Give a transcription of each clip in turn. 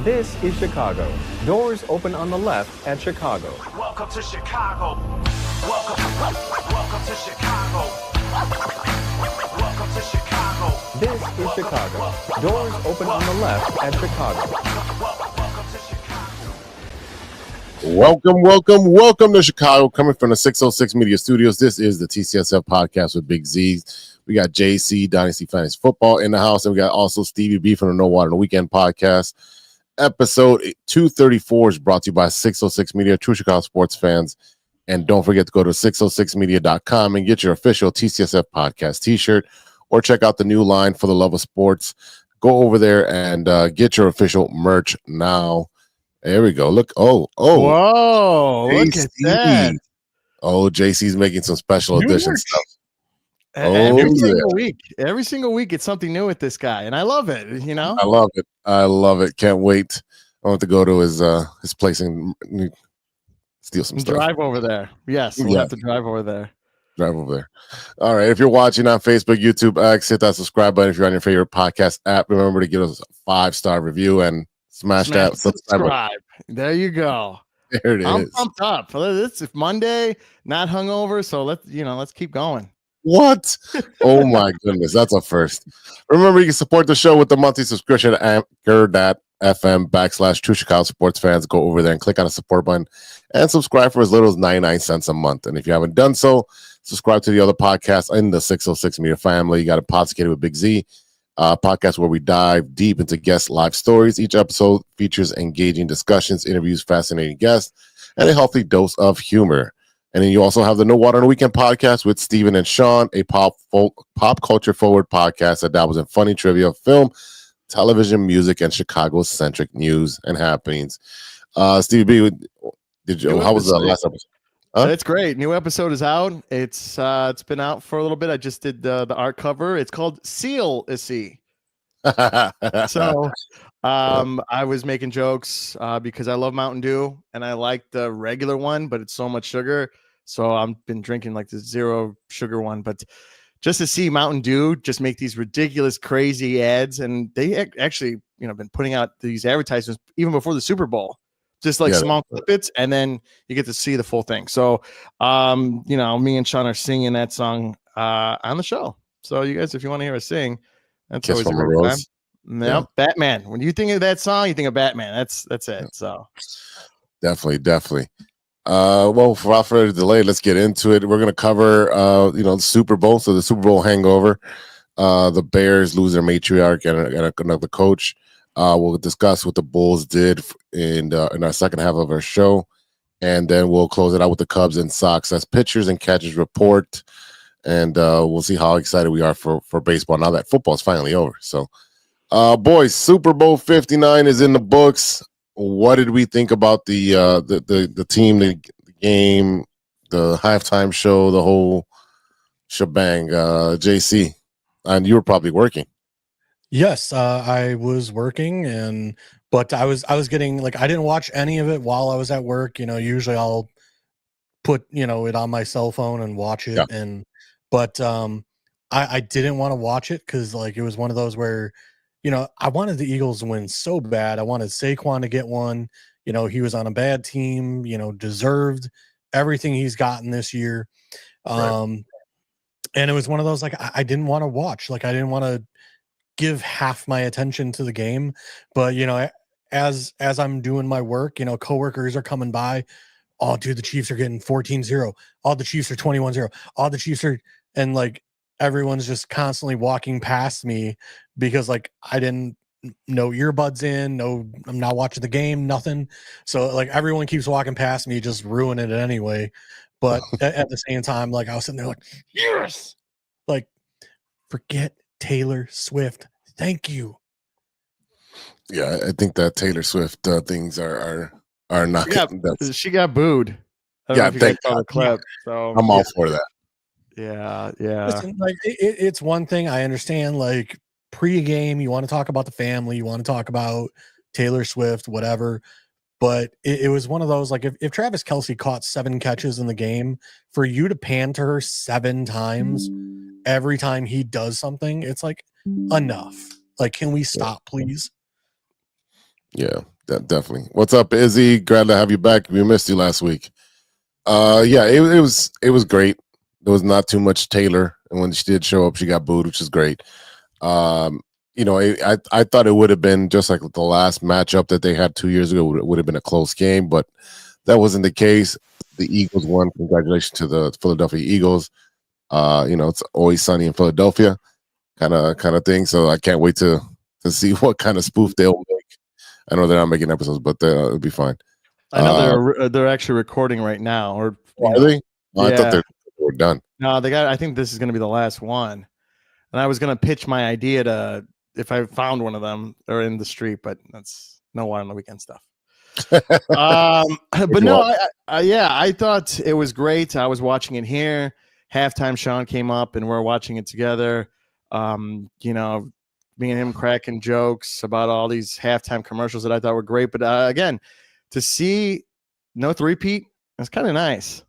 This is Chicago. Doors open on the left at Chicago. Welcome to Chicago. Welcome to Chicago. Welcome to Chicago. This is Chicago. Doors open on the left at Chicago. Welcome to Chicago. Coming from the 606 Media Studios, this is the TCSF podcast with Big Z. We got JC, Dynasty Fantasy Football in the house, and we got also Stevie B from the No Water in the Weekend podcast. Episode 234 is brought to you by 606 Media, True Chicago Sports Fans. And don't forget to go to 606media.com and get your official TCSF podcast t-shirt, or check out the new line For the Love of Sports. Go over there and get your official merch now. There we go. Look. Oh. Whoa. Look at that. Oh, JC's making some special edition stuff. Every single week it's something new with this guy, and I love it. You know, I love it. Can't wait. I want to go to his place and steal some stuff. Drive over there. Yes, we'll have to drive over there. All right. If you're watching on Facebook, YouTube, X, hit that subscribe button. If you're on your favorite podcast app, remember to give us a 5-star review and smash that subscribe. There you go. There it is. I'm pumped up. It's Monday, not hungover, so let's keep going. What? Oh my goodness, that's a first. Remember, you can support the show with the monthly subscription at anchor.fm/True Chicago Sports Fans. Go over there and click on the support button and subscribe for as little as 99 cents a month. And if you haven't done so, subscribe to the other podcasts in the 606 Media family. You got a Podcated with Big Z, podcast where we dive deep into guest live stories. Each episode features engaging discussions, interviews, fascinating guests, and a healthy dose of humor. And then you also have the No Water on the Weekend podcast with Steven and Sean, a pop culture forward podcast that dabbles in funny trivia, film, television, music, and Chicago-centric news and happenings. Stevie B, how was the last episode? Huh? It's great. New episode is out. It's been out for a little bit. I just did the art cover. It's called Seal a C. So I was making jokes because I love Mountain Dew and I like the regular one, but it's so much sugar. So I've been drinking like the zero sugar one, but just to see Mountain Dew just make these ridiculous, crazy ads. And they actually, been putting out these advertisements even before the Super Bowl, just like small snippets. And then you get to see the full thing. So, me and Sean are singing that song on the show. So you guys, if you want to hear us sing, that's always a great time. Nope, Batman. When you think of that song, you think of Batman. That's it. So definitely. Well, without further delay, let's get into it. We're gonna cover the Super Bowl. So the Super Bowl hangover. The Bears lose their Matriarch and another coach. We'll discuss what the Bulls did in our second half of our show, and then we'll close it out with the Cubs and Sox as pitchers and catchers report. And we'll see how excited we are for baseball now that football is finally over. So, boys, Super Bowl 59 is in the books. What did we think about the team, the game, the halftime show, the whole shebang? JC, and you were probably working. Yes, I was working, but I was getting I didn't watch any of it while I was at work. Usually I'll put it on my cell phone and watch it, but I didn't want to watch it because it was one of those where I wanted the Eagles to win so bad. I wanted Saquon to get one. He was on a bad team, deserved everything he's gotten this year. Right. And it was one of those, I didn't want to watch. I didn't want to give half my attention to the game. But, as I'm doing my work, coworkers are coming by. Oh, dude, the Chiefs are getting 14-0. Oh, the Chiefs are 21-0. Oh, the Chiefs are, and everyone's just constantly walking past me because I didn't no earbuds in, I'm not watching the game, nothing. So everyone keeps walking past me, just ruining it anyway. But at the same time, I was sitting there yes, forget Taylor Swift. Thank you. Yeah, I think that Taylor Swift things are not. She got booed. Thank the clip. So I'm all for that. Yeah. Listen, it's one thing I understand. Pre-game, you want to talk about the family, you want to talk about Taylor Swift, whatever. But it was one of those if Travis Kelce caught 7 catches in the game, for you to pan to her 7 times every time he does something, it's enough. Can we stop, please? Yeah. Definitely. What's up, Izzy? Glad to have you back. We missed you last week. Yeah, it was great. There was not too much Taylor, and when she did show up, she got booed, which is great. I thought it would have been just like the last matchup that they had 2 years ago. It would have been a close game, but that wasn't the case. The Eagles won. Congratulations to the Philadelphia Eagles. It's always sunny in Philadelphia, kind of thing. So I can't wait to see what kind of spoof they'll make. I know they're not making episodes, but it'll be fine. I know they're actually recording right now, or are they? Oh, yeah. I thought they were done. No, I think this is going to be the last one, and I was going to pitch my idea to if I found one of them or in the street, but that's no one on the weekend stuff. But no, I thought it was great. I was watching it here. Halftime, Sean came up, and we're watching it together. Me and him cracking jokes about all these halftime commercials that I thought were great. But again, to see no three-peat, it's kind of nice.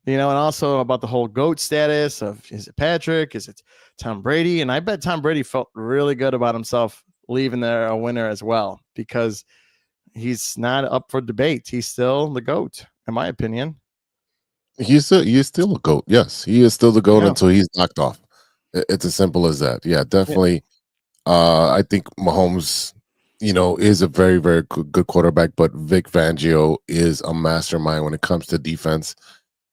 And also about the whole GOAT status of, is it Patrick? Is it Tom Brady? And I bet Tom Brady felt really good about himself leaving there a winner as well, because he's not up for debate. He's still the GOAT, in my opinion. He's still a GOAT. Yes, he is still the GOAT until he's knocked off. It's as simple as that. Yeah, definitely. Yeah. I think Mahomes, is a very, very good quarterback, but Vic Fangio is a mastermind when it comes to defense,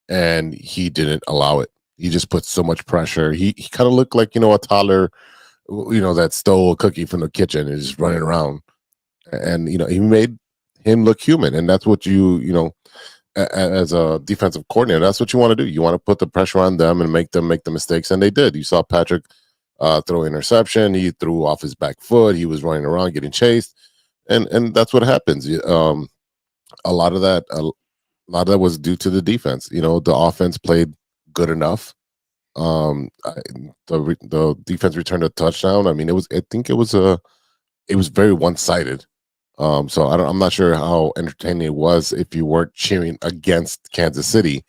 and he didn't allow it. He just put so much pressure. He kind of looked like, a toddler, that stole a cookie from the kitchen and is just running around. And, he made him look human. And that's what as a defensive coordinator, that's what you want to do. You want to put the pressure on them and make them make the mistakes. And they did. You saw Patrick throw interception. He threw off his back foot. He was running around getting chased. And that's what happens. A lot of that was due to the defense. The offense played good enough. The defense returned a touchdown. I mean, it was very one-sided. So I'm not sure how entertaining it was if you weren't cheering against Kansas City,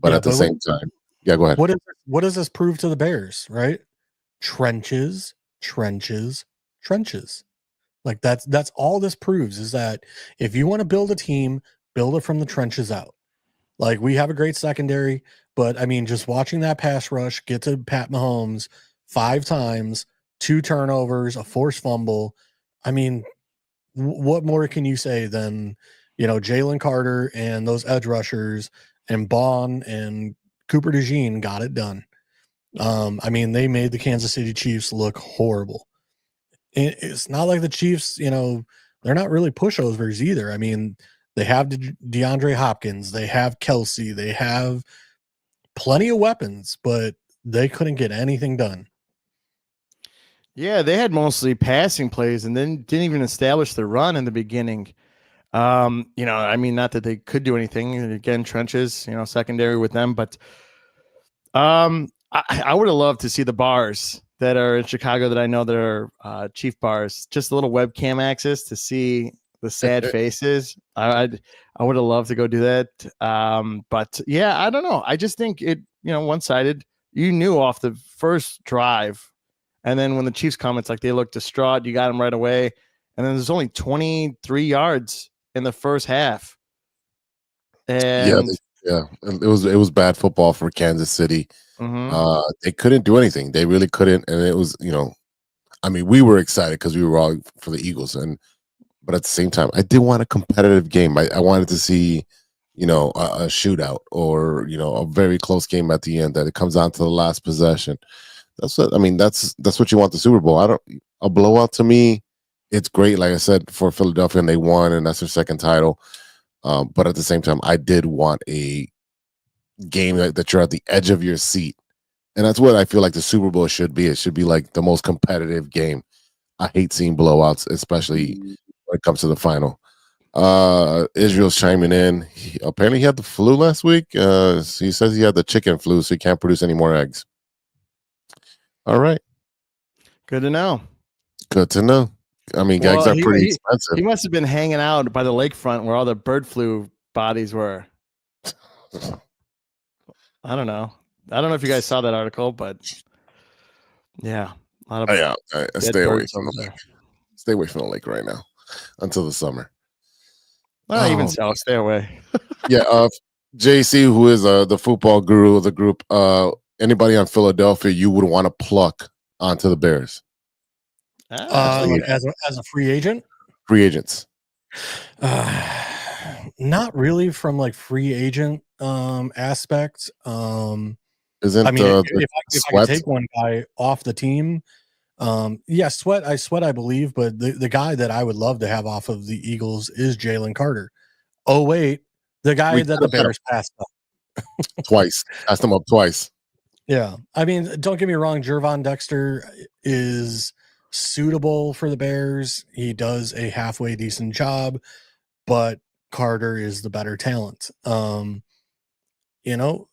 but at the same time, yeah, go ahead. What does this prove to the Bears, right? Trenches. Like that's all this proves, is that if you want to build a team, build it from the trenches out. Like, we have a great secondary, but I mean, just watching that pass rush get to Pat Mahomes 5 times, 2 turnovers, a forced fumble. I mean, what more can you say than, Jalen Carter and those edge rushers and Bond and Cooper DeJean got it done. I mean, they made the Kansas City Chiefs look horrible. It's not like the Chiefs, they're not really pushovers either. I mean, they have DeAndre Hopkins, they have Kelsey, they have plenty of weapons, but they couldn't get anything done. Yeah, they had mostly passing plays and then didn't even establish the run in the beginning. I mean, not that they could do anything. Again, trenches, secondary with them, but I would have loved to see the bars that are in Chicago that I know that are Chief bars, just a little webcam access to see the sad faces. I would have loved to go do that. But yeah, I don't know. I just think it, one-sided. You knew off the first drive, and then when the Chiefs come, it's like they look distraught. You got them right away, and then there's only 23 yards in the first half. And it was bad football for Kansas City. Mm-hmm. They couldn't do anything. They really couldn't, and it was, I mean, we were excited because we were all for the Eagles, but at the same time, I did want a competitive game. I wanted to see, a shootout or a very close game at the end, that it comes down to the last possession. That's what you want the Super Bowl. A blowout to me, it's great. Like I said, for Philadelphia, and they won, and that's their second title. But at the same time, I did want a game that you're at the edge of your seat. And that's what I feel like the Super Bowl should be. It should be like the most competitive game. I hate seeing blowouts, especially when it comes to the final. Israel's chiming in. Apparently he had the flu last week. He says he had the chicken flu, so he can't produce any more eggs. All right. Good to know. Good to know. I mean, eggs are pretty expensive. He must have been hanging out by the lakefront where all the bird flu bodies were. I don't know. I don't know if you guys saw that article, but yeah, a lot of stay away from the lake. Stay away from the lake right now until the summer. Well, even so, stay away. Yeah, JC, who is the football guru of the group, anybody on Philadelphia you would want to pluck onto the Bears? Like as a free agent? Free agents. Not really from like free agent aspects. Isn't I mean, if I could Sweat? take one guy off the team, yeah, Sweat, I believe, but the guy that I would love to have off of the Eagles is Jalen Carter. Oh, wait, the guy that the Bears passed up twice. Passed him up twice. Yeah. I mean, don't get me wrong, Jervon Dexter is suitable for the Bears. He does a halfway decent job, but Carter is the better talent. You know,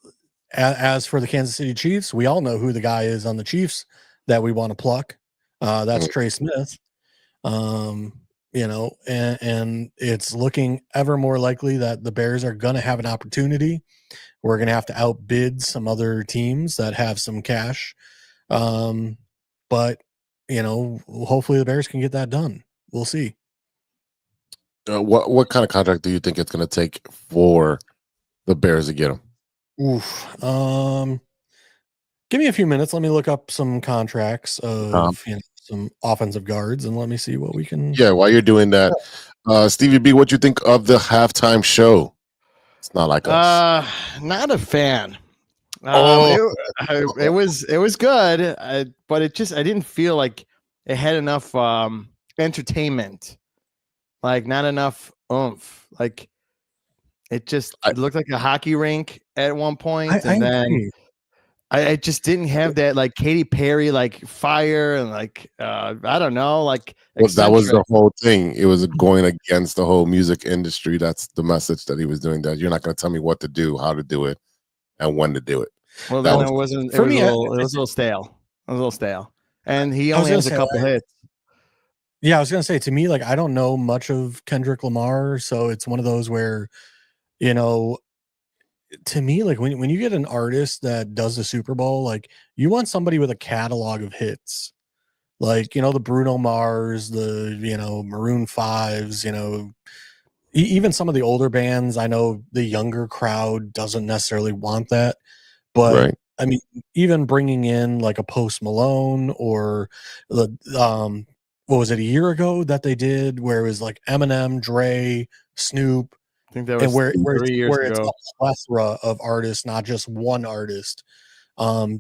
as for the Kansas City Chiefs, we all know who the guy is on the Chiefs that we want to pluck. That's Trey Smith. You know, and it's looking ever more likely that the Bears are going to have an opportunity. We're going to have to outbid some other teams that have some cash. But, you know, hopefully the Bears can get that done. We'll see. What kind of contract do you think it's going to take for the Bears to get him? Oof. Give me a few minutes. Let me look up some contracts of some offensive guards and let me see what we can. Yeah, while you're doing that, Stevie B, what you think of the halftime show? It's not like us. Not a fan. Oh. It was good, but I didn't feel like it had enough entertainment. Like not enough oomph. Like it looked like a hockey rink at one point, and then I just didn't have that like Katy Perry like fire and like I don't know like that was the whole thing. It was going against the whole music industry. That's the message that he was doing. That you're not going to tell me what to do, how to do it, and when to do it. Well, then it wasn't for me. It was a little stale. It was a little stale, and he only has a couple hits. Yeah, I was gonna say, to me, like I don't know much of Kendrick Lamar, so it's one of those where, you know, to me, like when you get an artist that does the Super Bowl, like you want somebody with a catalog of hits, like, you know, the Bruno Mars, the, you know, Maroon 5s, you know, even some of the older bands. I know the younger crowd doesn't necessarily want that, but right. I mean, even bringing in like a Post Malone or the what was it, a year ago that they did where it was like Eminem, Dre, Snoop. I think that was where 3 years it's ago. a plethora of artists, not just one artist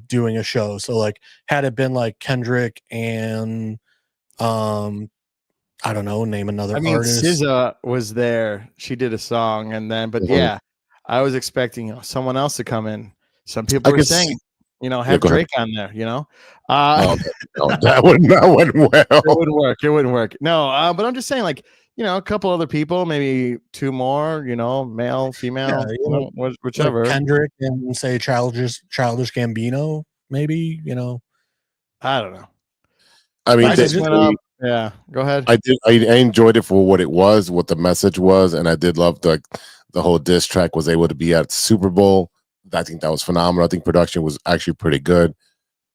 doing a show. So like had it been like Kendrick and I don't know, name another artist. SZA was there. She did a song and then yeah, I was expecting someone else to come in. Some people were saying, you know, have Drake on there, you know. That wouldn't well. It wouldn't work. No, but I'm just saying, like, you know, a couple other people, maybe two more, you know, male, female, whichever. Like Kendrick and say Childish Gambino, maybe, you know. I don't know. I mean, yeah, go ahead. I enjoyed it for what it was, what the message was, and I did love the whole diss track was able to be at Super Bowl. I think that was phenomenal. I think production was actually pretty good.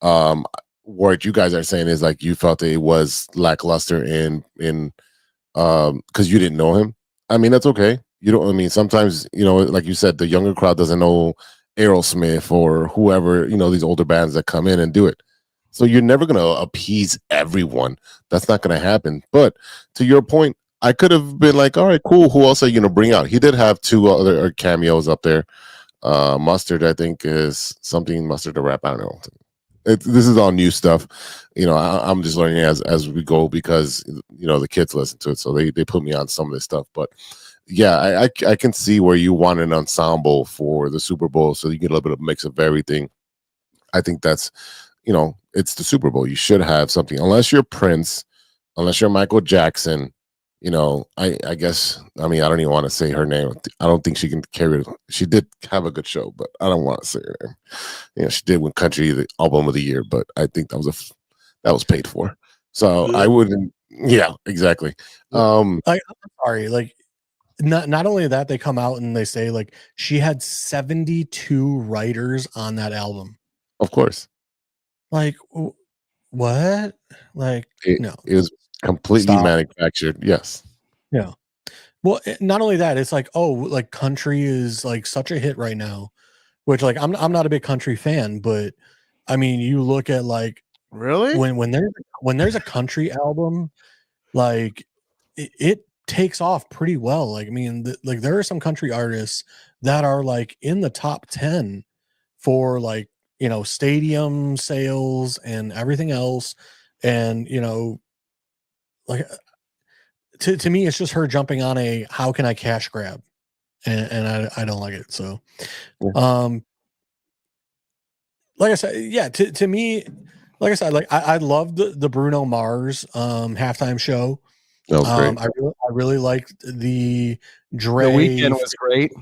What you guys are saying is like you felt that it was lackluster in because you didn't know him. I mean, that's okay. You don't. I mean, sometimes, you know, like you said, the younger crowd doesn't know Aerosmith or whoever, you know, these older bands that come in and do it. So you're never going to appease everyone. That's not going to happen. But to your point, I could have been like, all right, cool. Who else are you going to bring out? He did have two other cameos up there. Mustard, I think, is something Mustard to rap. I don't know. This is all new stuff. You know, I'm just learning as we go because, you know, the kids listen to it. So they put me on some of this stuff. But yeah, I can see where you want an ensemble for the Super Bowl so you get a little bit of a mix of everything. I think that's, you know, it's the Super Bowl. You should have something, unless you're Prince, unless you're Michael Jackson. You know, I guess, I mean, I don't even want to say her name. I don't think she can carry it. She did have a good show, but I don't want to say her name. You know, she did win country the album of the year, but I think that was paid for. So I wouldn't. Yeah, exactly. I'm sorry. Like, not only that, they come out and they say like she had 72 writers on that album. Of course. Like, what? Like, no, it was completely manufactured. Yes. Yeah. Well, not only that, it's like, oh, like country is like such a hit right now, which like I'm not a big country fan, but I mean, you look at like Really? when there's a country album, like it takes off pretty well. Like I mean, like there are some country artists that are like in the top 10 for like, stadium sales and everything else, and like to me, it's just her jumping on a how can I cash grab, and I don't like it. So, Yeah. um, like I said, yeah, to me, like I said, like I love the Bruno Mars halftime show. That was great. I really liked the Dre. The Weekend was great.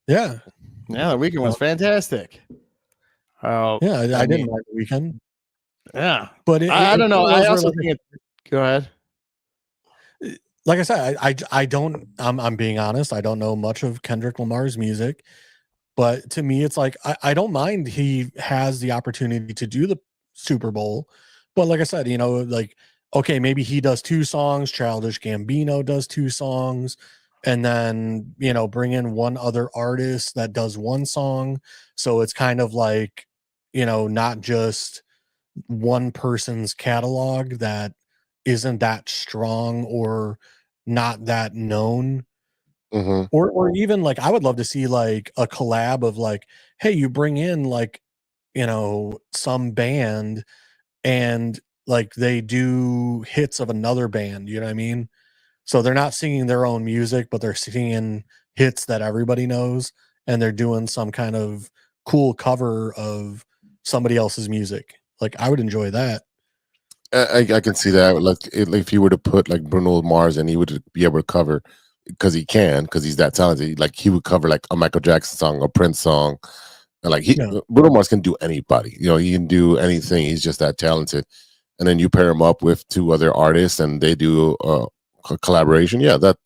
Yeah, Yeah, the Weekend was fantastic. Oh, yeah, I I didn't mean, like the Weekend, yeah. but I don't know. I also like, think go ahead. like I said, I don't. I'm being honest. I don't know much of Kendrick Lamar's music, but to me, it's like I don't mind he has the opportunity to do the Super Bowl, but like I said, like okay, maybe he does 2 songs. Childish Gambino does 2 songs, and then bring in one other artist that does 1 song. So it's kind of like not just one person's catalog that isn't that strong or not that known, Hmm. or even like I would love to see like a collab of like, hey, you bring in like some band and like they do hits of another band, you know what I mean? So they're not singing their own music, but they're singing hits that everybody knows, and they're doing some kind of cool cover of somebody else's music. Like I would enjoy that. I can see that. Like if you were to put like Bruno Mars and he would be able to cover, because he's that talented. Like he would cover like a Michael Jackson song, a Prince song, and like Yeah. Bruno Mars can do anybody. He can do anything. He's just that talented. And then you pair him up with 2 other artists, and they do a collaboration. Yeah, that'd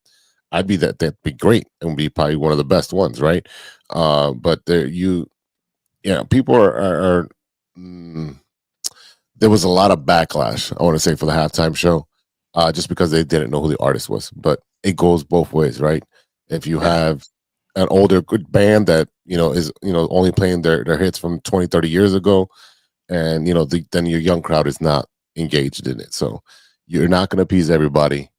be great. It would be probably one of the best ones, right? But people are there was a lot of backlash, I want to say, for the halftime show, just because they didn't know who the artist was. But it goes both ways, right? If you have an older good band that is only playing their hits from 20, 30 years ago, and then your young crowd is not engaged in it, so you're not going to appease everybody.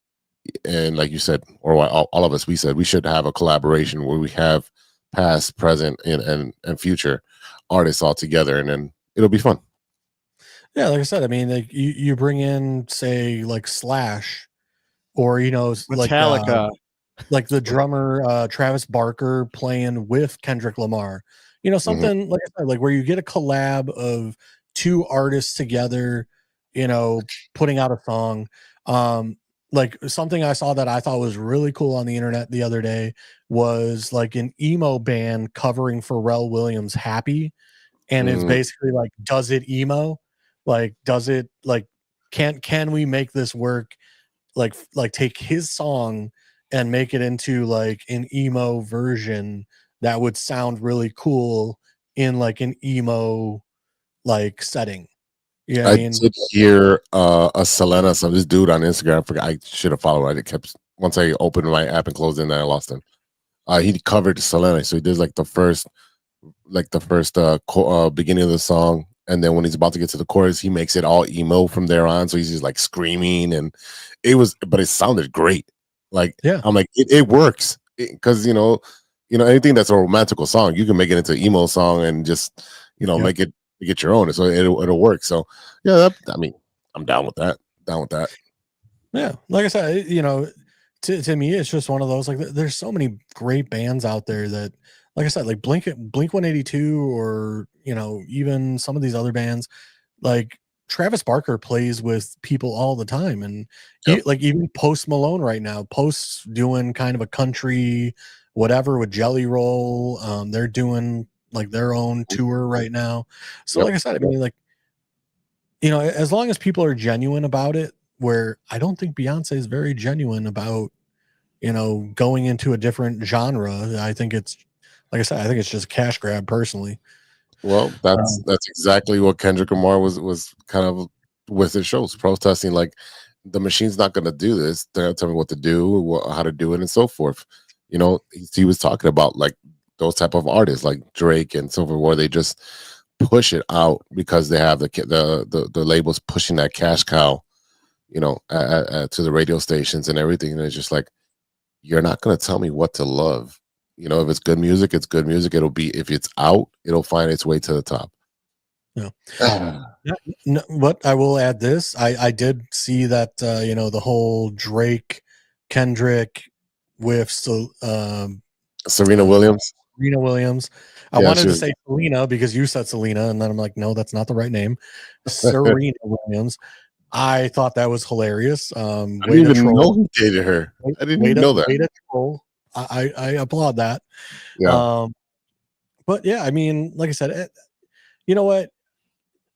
And like you said, or all of us, we said we should have a collaboration where we have past, present, and future artists all together, and then it'll be fun. Yeah, like I said, I mean, like you bring in, say, like Slash, or Metallica. like the drummer Travis Barker playing with Kendrick Lamar. Something like I said, like where you get a collab of 2 artists together, putting out a song. Like something I saw that I thought was really cool on the internet the other day was like an emo band covering Pharrell Williams' Happy. And it's basically like, does it emo? Like, does it like can we make this work? Like take his song and make it into like an emo version that would sound really cool in like an emo like setting. Yeah, I did hear a Selena, so this dude on Instagram, I should have followed. I kept once I opened my app and closed it, then I lost him. He covered Selena, so he did like the first beginning of the song, and then when he's about to get to the chorus, he makes it all emo from there on. So he's just like screaming, and but it sounded great. Like, yeah, I'm like, it works because anything that's a romantical song, you can make it into an emo song and just make it get your own. So it'll work. So yeah, I mean, I'm down with that. Yeah, like I said, to me, it's just one of those like there's so many great bands out there that, like I said, like Blink 182, or even some of these other bands, like Travis Barker plays with people all the time, and like even Post Malone right now, Post's doing kind of a country whatever with Jelly Roll. They're doing like their own tour right now. So like I said, I mean, like as long as people are genuine about it, where I don't think Beyonce is very genuine about going into a different genre. I think it's, like I said, I think it's just a cash grab personally. Well, that's exactly what Kendrick Lamar was kind of with his shows, protesting like the machine's not going to do this. They're going to tell me what to do, how to do it, and so forth. You know, he was talking about like those type of artists like Drake and so forth, where they just push it out because they have the labels pushing that cash cow, you know, to the radio stations and everything. And it's just like, you're not going to tell me what to love. You know, if it's good music, it's good music. It'll be, if it's out, it'll find its way to the top. Yeah. No, but I will add this. I did see that, you know, the whole Drake, Kendrick with Serena Williams. Serena Williams. I wanted to say Selena because you said Selena, and then I'm like, no, that's not the right name. Serena Williams. I thought that was hilarious. I didn't even know who dated her. I didn't even know that. Way to troll. I applaud that. Yeah. But yeah, I mean, like I said, you know what?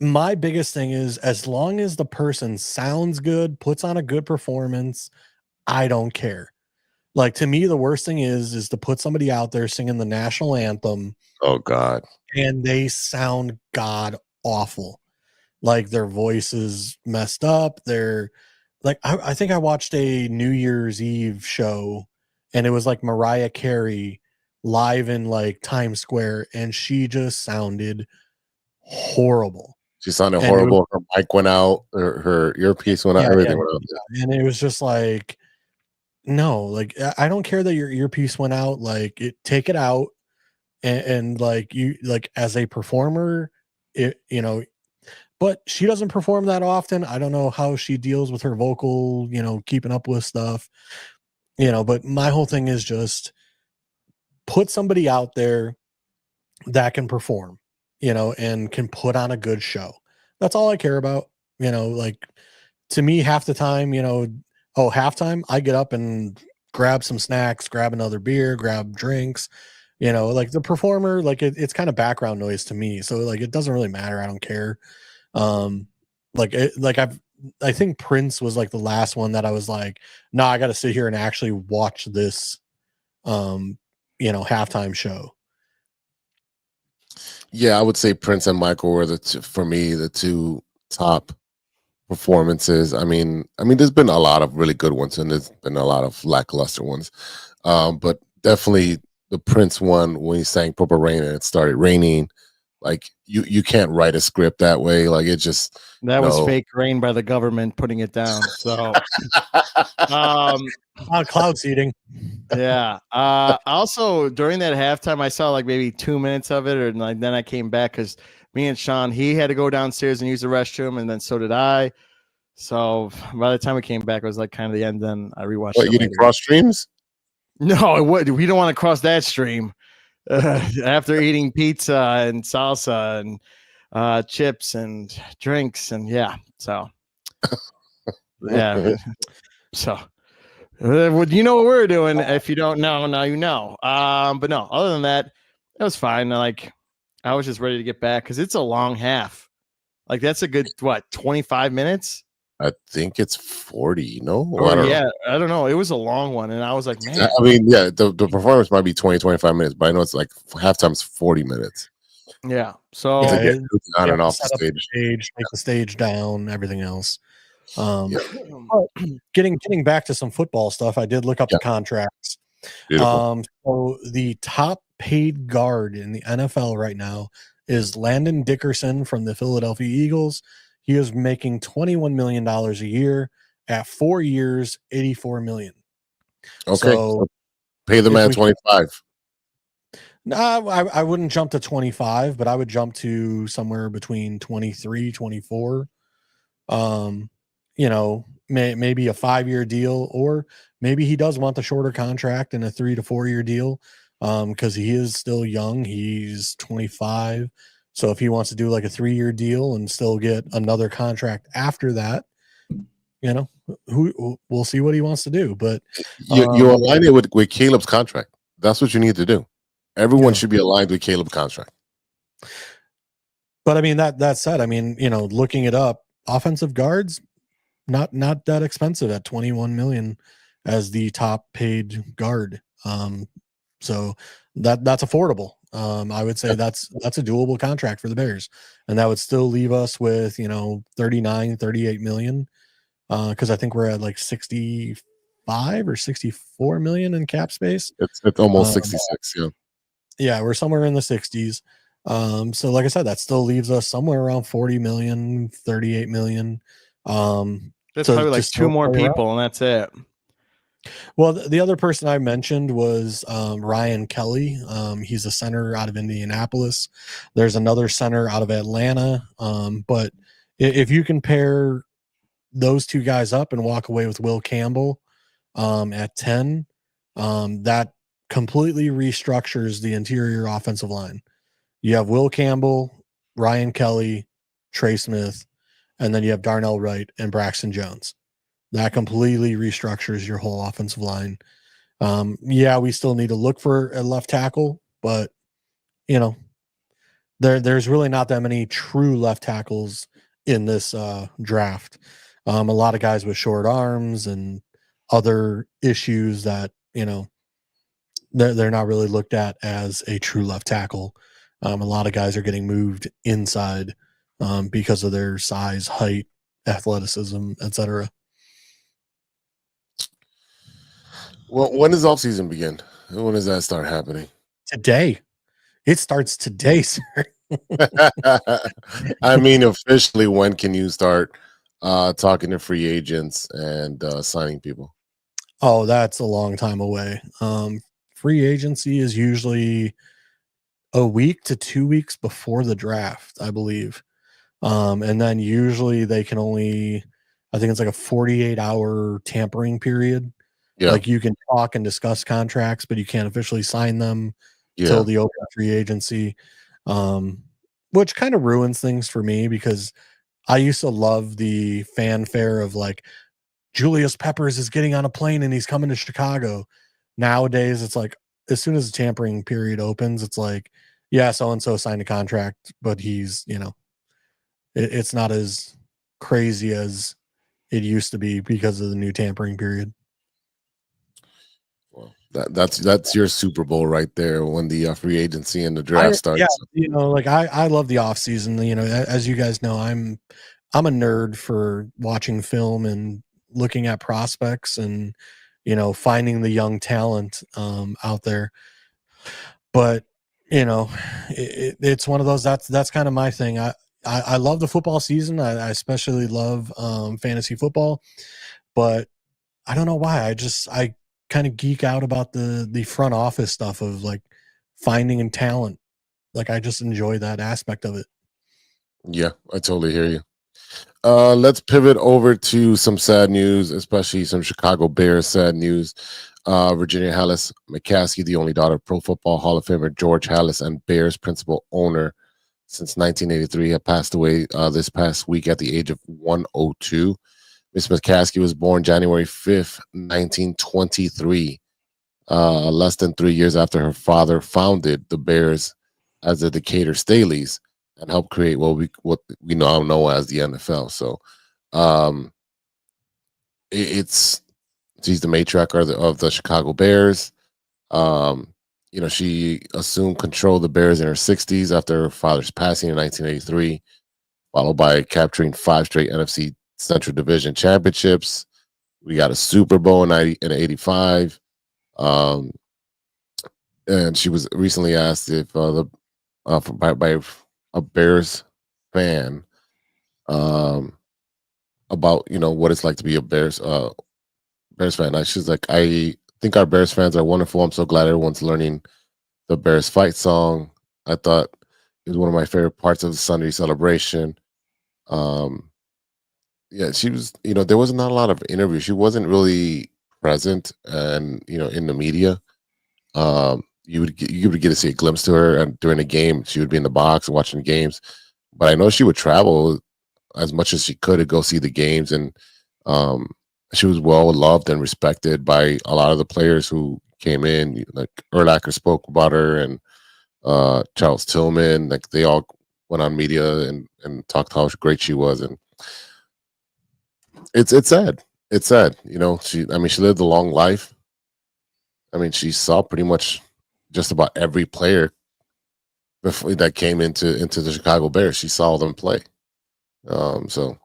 My biggest thing is, as long as the person sounds good, puts on a good performance, I don't care. Like, to me, the worst thing is to put somebody out there singing the national anthem. Oh God. And they sound god awful. Like, their voice is messed up. They're like, I think I watched a New Year's Eve show, and it was like Mariah Carey live in like Times Square, and she just sounded horrible. She sounded horrible. Her mic went out. Her earpiece went out. Everything went out. And it was just like, no, like, I don't care that your earpiece went out. Like, take it out, and like, you, like, as a performer, you know. But she doesn't perform that often. I don't know how she deals with her vocal, you know, keeping up with stuff, you know. But my whole thing is just put somebody out there that can perform, you know, and can put on a good show. That's all I care about. You know, like, to me, half the time, you know, halftime, I get up and grab some snacks, grab another beer, grab drinks, you know, like, the performer, like, it's kind of background noise to me. So, like, it doesn't really matter. I don't care. I think Prince was like the last one that I was like, no, I got to sit here and actually watch this, you know, halftime show. Yeah, I would say Prince and Michael were for me, the two top performances. I mean, there's been a lot of really good ones, and there's been a lot of lackluster ones. But definitely the Prince one, when he sang Purple Rain and it started raining, like, you can't write a script that way. Like, it just, that was fake rain by the government putting it down. So cloud seeding. Yeah. Also, during that halftime, I saw like maybe 2 minutes of it, or like, then I came back because me and Sean, he had to go downstairs and use the restroom, and then so did I. So by the time we came back, it was like kind of the end. Then I rewatched. What, you didn't cross streams? No, we don't want to cross that stream. After eating pizza and salsa and chips and drinks, and yeah, so yeah, so you know what we're doing. If you don't know, now you know. But no, other than that, it was fine. Like, I was just ready to get back because it's a long half. Like, that's a good 25 minutes. I think it's 40, no? I don't know. It was a long one, and I was like, man. I mean, yeah, the performance might be 20, 25 minutes, but I know it's like halftime's 40 minutes. Yeah. So on and off the stage, take the stage down, everything else. Getting back to some football stuff, I did look up the contracts. Beautiful. So the top paid guard in the NFL right now is Landon Dickerson from the Philadelphia Eagles. He is making $21 million a year at 4 years, $84 million. Okay. So pay the man 25. No, I wouldn't jump to 25, but I would jump to somewhere between 23, 24. You know, maybe a 5-year deal, or maybe he does want the shorter contract and a 3 to 4 year deal. Because he is still young. He's 25. So if he wants to do like a 3-year deal and still get another contract after that, you know, we'll see what he wants to do. But you align it with Caleb's contract. That's what you need to do. Everyone should be aligned with Caleb's contract. But I mean, that said, I mean, you know, looking it up, offensive guards, not that expensive at $21 million as the top paid guard. So that's affordable. I would say that's a doable contract for the Bears, and that would still leave us with, you know, 38 million because I think we're at like 65 or 64 million in cap space. It's almost 66. Yeah. Yeah, we're somewhere in the 60s. So like I said, that still leaves us somewhere around 40 million, 38 million. That's So probably like just two don't more play around. people, and that's it. Well, the other person I mentioned was Ryan Kelly. He's a center out of Indianapolis. There's another center out of Atlanta. But if you can pair those two guys up and walk away with Will Campbell at 10, that completely restructures the interior offensive line. You have Will Campbell, Ryan Kelly, Trey Smith, and then you have Darnell Wright and Braxton Jones. That completely restructures your whole offensive line. Yeah, we still need to look for a left tackle, but there's really not that many true left tackles in this draft. A lot of guys with short arms and other issues that they're not really looked at as a true left tackle. A lot of guys are getting moved inside because of their size, height, athleticism, etc. Well, when does off season begin? When does that start happening? Today. It starts today, sir. I mean, officially, when can you start talking to free agents and signing people? Oh, that's a long time away. Free agency is usually a week to 2 weeks before the draft, I believe. And then usually they can only, I think it's like a 48-hour tampering period. Yeah. Like you can talk and discuss contracts, but you can't officially sign them Yeah. till the open free agency, which kind of ruins things for me because I used to love the fanfare of like Julius Peppers is getting on a plane and he's coming to Chicago. Nowadays, it's like as soon as the tampering period opens, it's like, yeah, so-and-so signed a contract, but he's, it's not as crazy as it used to be because of the new tampering period. Well, that's your Super Bowl right there when the free agency and the draft starts. Yeah, like I love the off season. As you guys know, I'm a nerd for watching film and looking at prospects and finding the young talent out there. But it's one of those that's kind of my thing. I love the football season. I especially love fantasy football, but I don't know why. I kind of geek out about the front office stuff of like finding and talent. Like I just enjoy that aspect of it. Yeah, I totally hear you. Let's pivot over to some sad news, especially some Chicago Bears sad news. Virginia Hallis McCaskey, the only daughter of Pro Football Hall of Famer George Hallis and Bears principal owner since 1983, had passed away this past week at the age of 102. Miss McCaskey was born January 5th, 1923, less than 3 years after her father founded the Bears as the Decatur Staleys and helped create what we now know as the NFL. So she's the matriarch of the Chicago Bears. She assumed control of the Bears in her 60s after her father's passing in 1983, followed by capturing 5 straight NFC Central Division championships. We got a Super Bowl in 85. And she was recently asked if by a Bears fan about what it's like to be a Bears fan. And she's like, I think our Bears fans are wonderful. I'm so glad everyone's learning the Bears fight song. I thought it was one of my favorite parts of the Sunday celebration. Yeah, she was, there was not a lot of interviews. She wasn't really present and, in the media. You would get to see a glimpse to her and during the game. She would be in the box watching the games. But I know she would travel as much as she could to go see the games. And she was well loved and respected by a lot of the players who came in. Like Urlacher spoke about her and Charles Tillman. Like they all went on media and talked how great she was. And it's sad. It's sad. She lived a long life. I mean, she saw pretty much just about every player that came into the Chicago Bears. She saw them play. So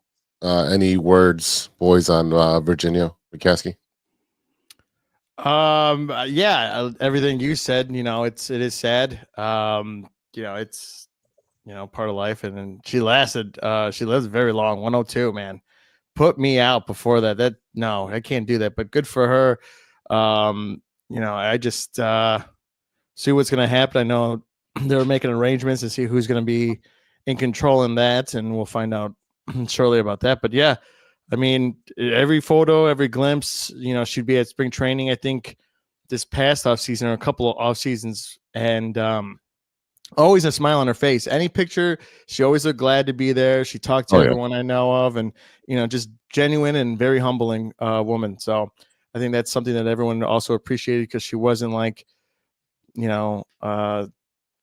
Any words, boys, on Virginia McCaskey? Everything you said, it is sad. It's part of life, and then she lives very long. 102, man. Put me out before that. No, I can't do that, but good for her. I just see what's going to happen. I know they're making arrangements to see who's going to be in control in that, and we'll find out shortly about that. But yeah, I mean, every photo, every glimpse, she'd be at spring training, I think, this past offseason or a couple of off seasons, and always a smile on her face. Any picture, she always looked glad to be there. She talked to everyone I know of, and just genuine and very humbling woman. So I think that's something that everyone also appreciated, because she wasn't like,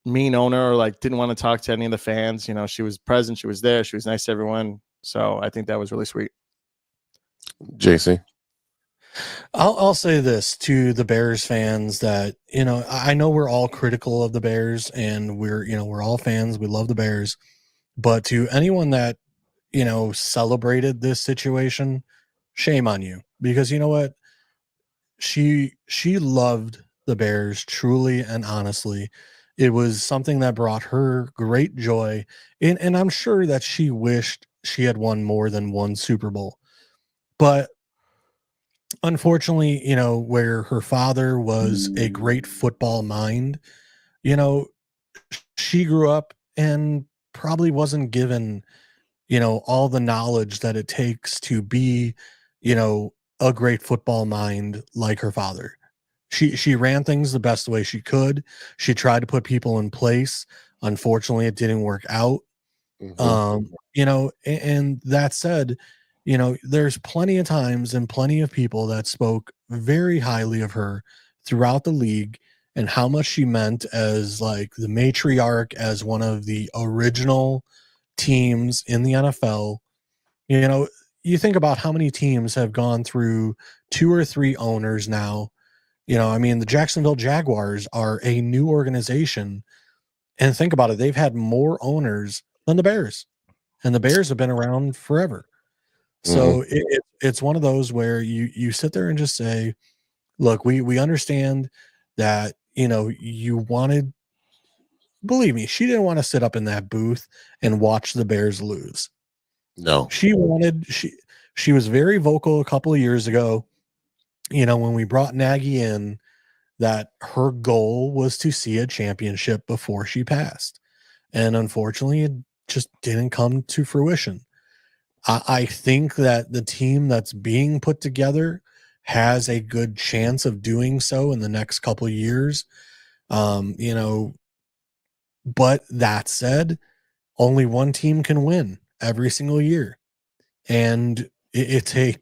mean owner, or like didn't want to talk to any of the fans. She was present, she was there, she was nice to everyone. So I think that was really sweet. JC? I'll say this to the Bears fans that, I know we're all critical of the Bears, and we're all fans. We love the Bears, but to anyone that, celebrated this situation, shame on you, because you know what? She loved the Bears truly and honestly. It was something that brought her great joy. And I'm sure that she wished she had won more than one Super Bowl, but unfortunately, where her father was a great football mind, she grew up and probably wasn't given, all the knowledge that it takes to be, a great football mind like her father. She ran things the best way she could. She tried to put people in place. Unfortunately, it didn't work out. And that said, there's plenty of times and plenty of people that spoke very highly of her throughout the league, and how much she meant as like the matriarch, as one of the original teams in the NFL. You think about how many teams have gone through 2 or 3 owners now. I mean, the Jacksonville Jaguars are a new organization, and think about it, they've had more owners than the Bears, and the Bears have been around forever. So it's one of those where you sit there and just say, look, we understand that, you wanted, believe me, she didn't want to sit up in that booth and watch the Bears lose. No. She was very vocal a couple of years ago, when we brought Nagy in, that her goal was to see a championship before she passed. And unfortunately, it just didn't come to fruition. I think that the team that's being put together has a good chance of doing so in the next couple of years. But that said, only one team can win every single year. And it's a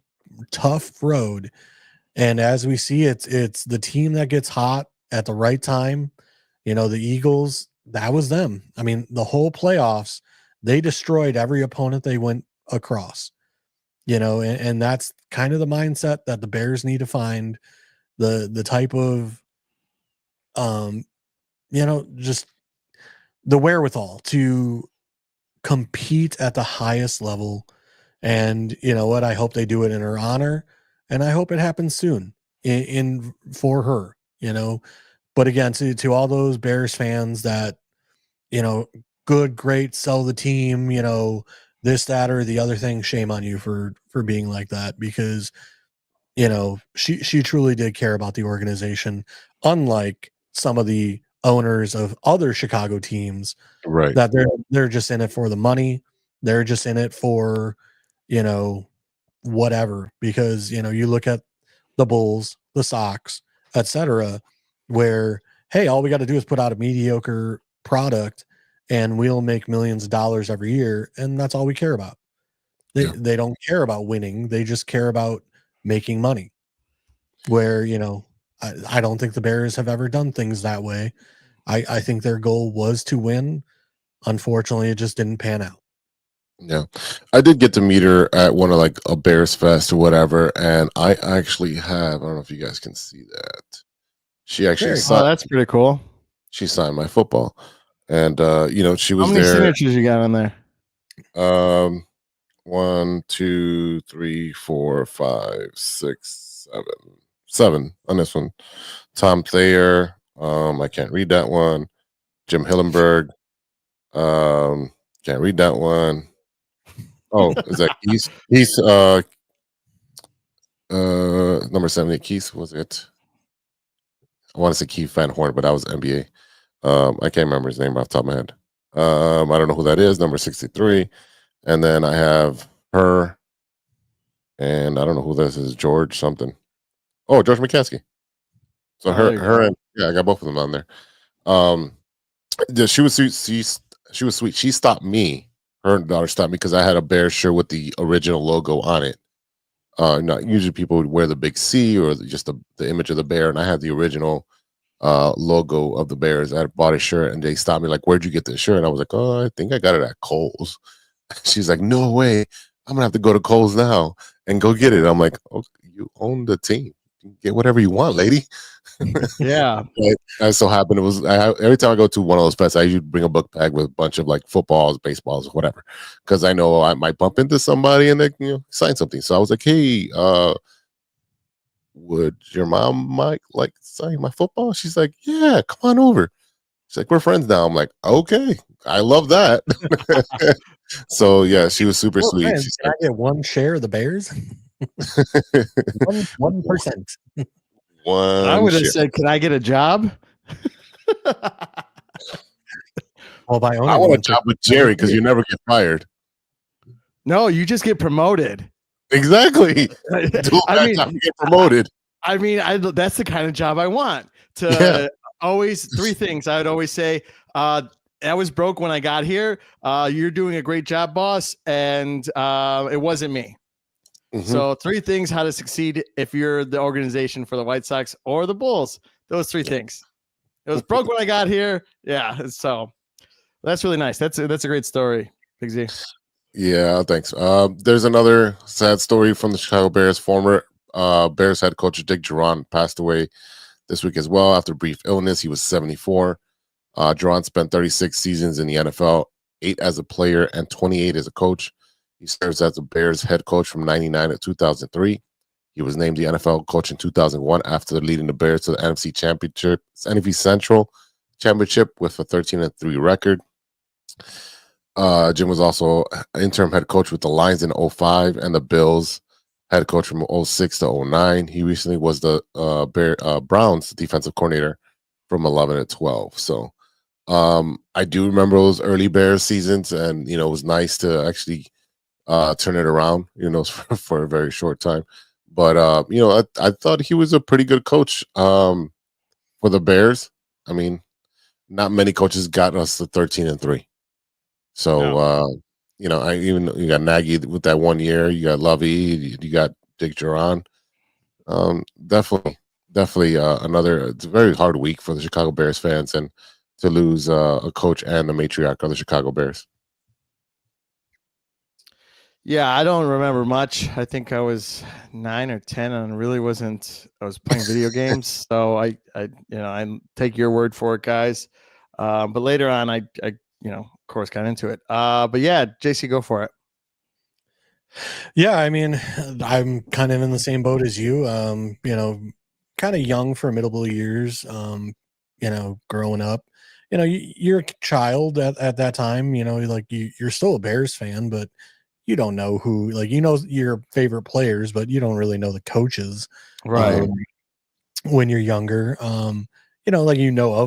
tough road. And as we see, it's the team that gets hot at the right time. The Eagles, that was them. I mean, the whole playoffs, they destroyed every opponent they went across, and that's kind of the mindset that the Bears need to find, the type of just the wherewithal to compete at the highest level. And I hope they do it in her honor, and I hope it happens soon in for her, but again, to all those Bears fans that, good, great, sell the team, this, that, or the other thing, shame on you for being like that, because she truly did care about the organization, unlike some of the owners of other Chicago teams, Right. that they're just in it for the money. They're just in it for whatever, because you look at the Bulls, the Sox, etc., where, hey, all we got to do is put out a mediocre product and we'll make millions of dollars every year, and that's all we care about. They don't care about winning. They just care about making money. Where, I don't think the Bears have ever done things that way. I think their goal was to win. Unfortunately, it just didn't pan out. Yeah. I did get to meet her at one of like a Bears Fest or whatever, and I actually have, I don't know if you guys can see that. She actually signed, that's pretty cool. She signed my football. And she was How many there. signatures you got on there? Let 1, 2, 3, 4, 5, 6, 7 on this one. Tom Thayer. I can't read that one. Jim Hillenberg. Can't read that one. Oh, is that Keith? Keith, number 78. Keith, was it? I want to say Keith Van Horn, but that was NBA. I can't remember his name off the top of my head. I don't know who that is. Number 63, and then I have her, and I don't know who this is. George something. Oh, George McCaskey. So her, and yeah, I got both of them on there. She was sweet. She was sweet. She stopped me. Her daughter stopped me because I had a Bears shirt with the original logo on it. Not usually people would wear the big C or just the image of the bear, and I had the original logo of the Bears. I bought a shirt, and they stopped me like, "Where'd you get this shirt?" And I was like, "Oh, I think I got it at Kohl's." She's like, "No way! I'm gonna have to go to Kohl's now and go get it." I'm like, "Oh, you own the team. You can get whatever you want, lady." Yeah. I so happened it was every time I go to one of those fests, I usually bring a book bag with a bunch of like footballs, baseballs, whatever, because I know I might bump into somebody and they sign something. So I was like, "Hey, would your mom like sign my football?" She's like, "Yeah, come on over." She's like, "We're friends now." I'm like, "Okay, I love that." So yeah, she was super sweet. Man, She's can I get one share of the Bears? 1%. I would have said, "Can I get a job?" Well, by I want a job with Jerry because you never get fired. No, you just get promoted. Exactly. I mean, get promoted. I mean, that's the kind of job I want. To always three things. I would always say, I was broke when I got here. You're doing a great job, boss, and it wasn't me. Mhm. So three things how to succeed if you're the organization for the White Sox or the Bulls. Those three things. It was broke when I got here. Yeah. So that's really nice. That's a great story, Big Z. Yeah, thanks. There's another sad story from the Chicago Bears. Former Bears head coach Dick Duran passed away this week as well after a brief illness. He was 74. Duran spent 36 seasons in the NFL, 8 as a player and 28 as a coach. He serves as the Bears head coach from 99 to 2003. He was named the NFL coach in 2001 after leading the Bears to the NFC Central Championship with a 13-3 record. Jim was also interim head coach with the Lions in 05 and the Bills head coach from 06 to 09. He recently was the Browns defensive coordinator from 11 to 12. So I do remember those early Bears seasons, and it was nice to actually turn it around, for a very short time. But I thought he was a pretty good coach for the Bears. I mean, not many coaches got us to 13-3. So you got Nagy with that 1 year. You got Lovey. You got Dick Duran. Definitely another. It's a very hard week for the Chicago Bears fans, and to lose a coach and the matriarch of the Chicago Bears. Yeah, I don't remember much. I think I was 9 or 10 and really wasn't. I was playing video games, so I take your word for it, guys. But later on, I of course got into it. But yeah, JC, go for it. Yeah, I mean, I'm kind of in the same boat as you. Kind of young for middle years. Growing up, you're a child at that time. You're still a Bears fan, but you don't know who, your favorite players, but you don't really know the coaches, right? When you're younger, of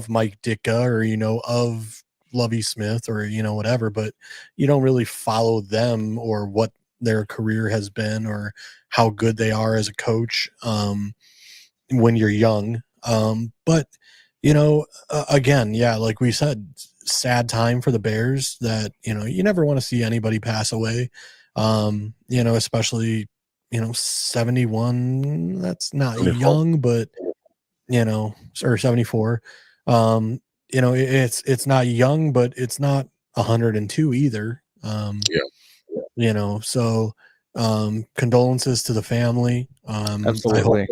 Mike Ditka or of Lovie Smith or whatever, but you don't really follow them or what their career has been or how good they are as a coach when you're young. But again, yeah, like we said, sad time for the Bears that you never want to see anybody pass away. Especially 71. That's not 74. young, but or 74. It's not young, but it's not 102 either. So condolences to the family. Absolutely.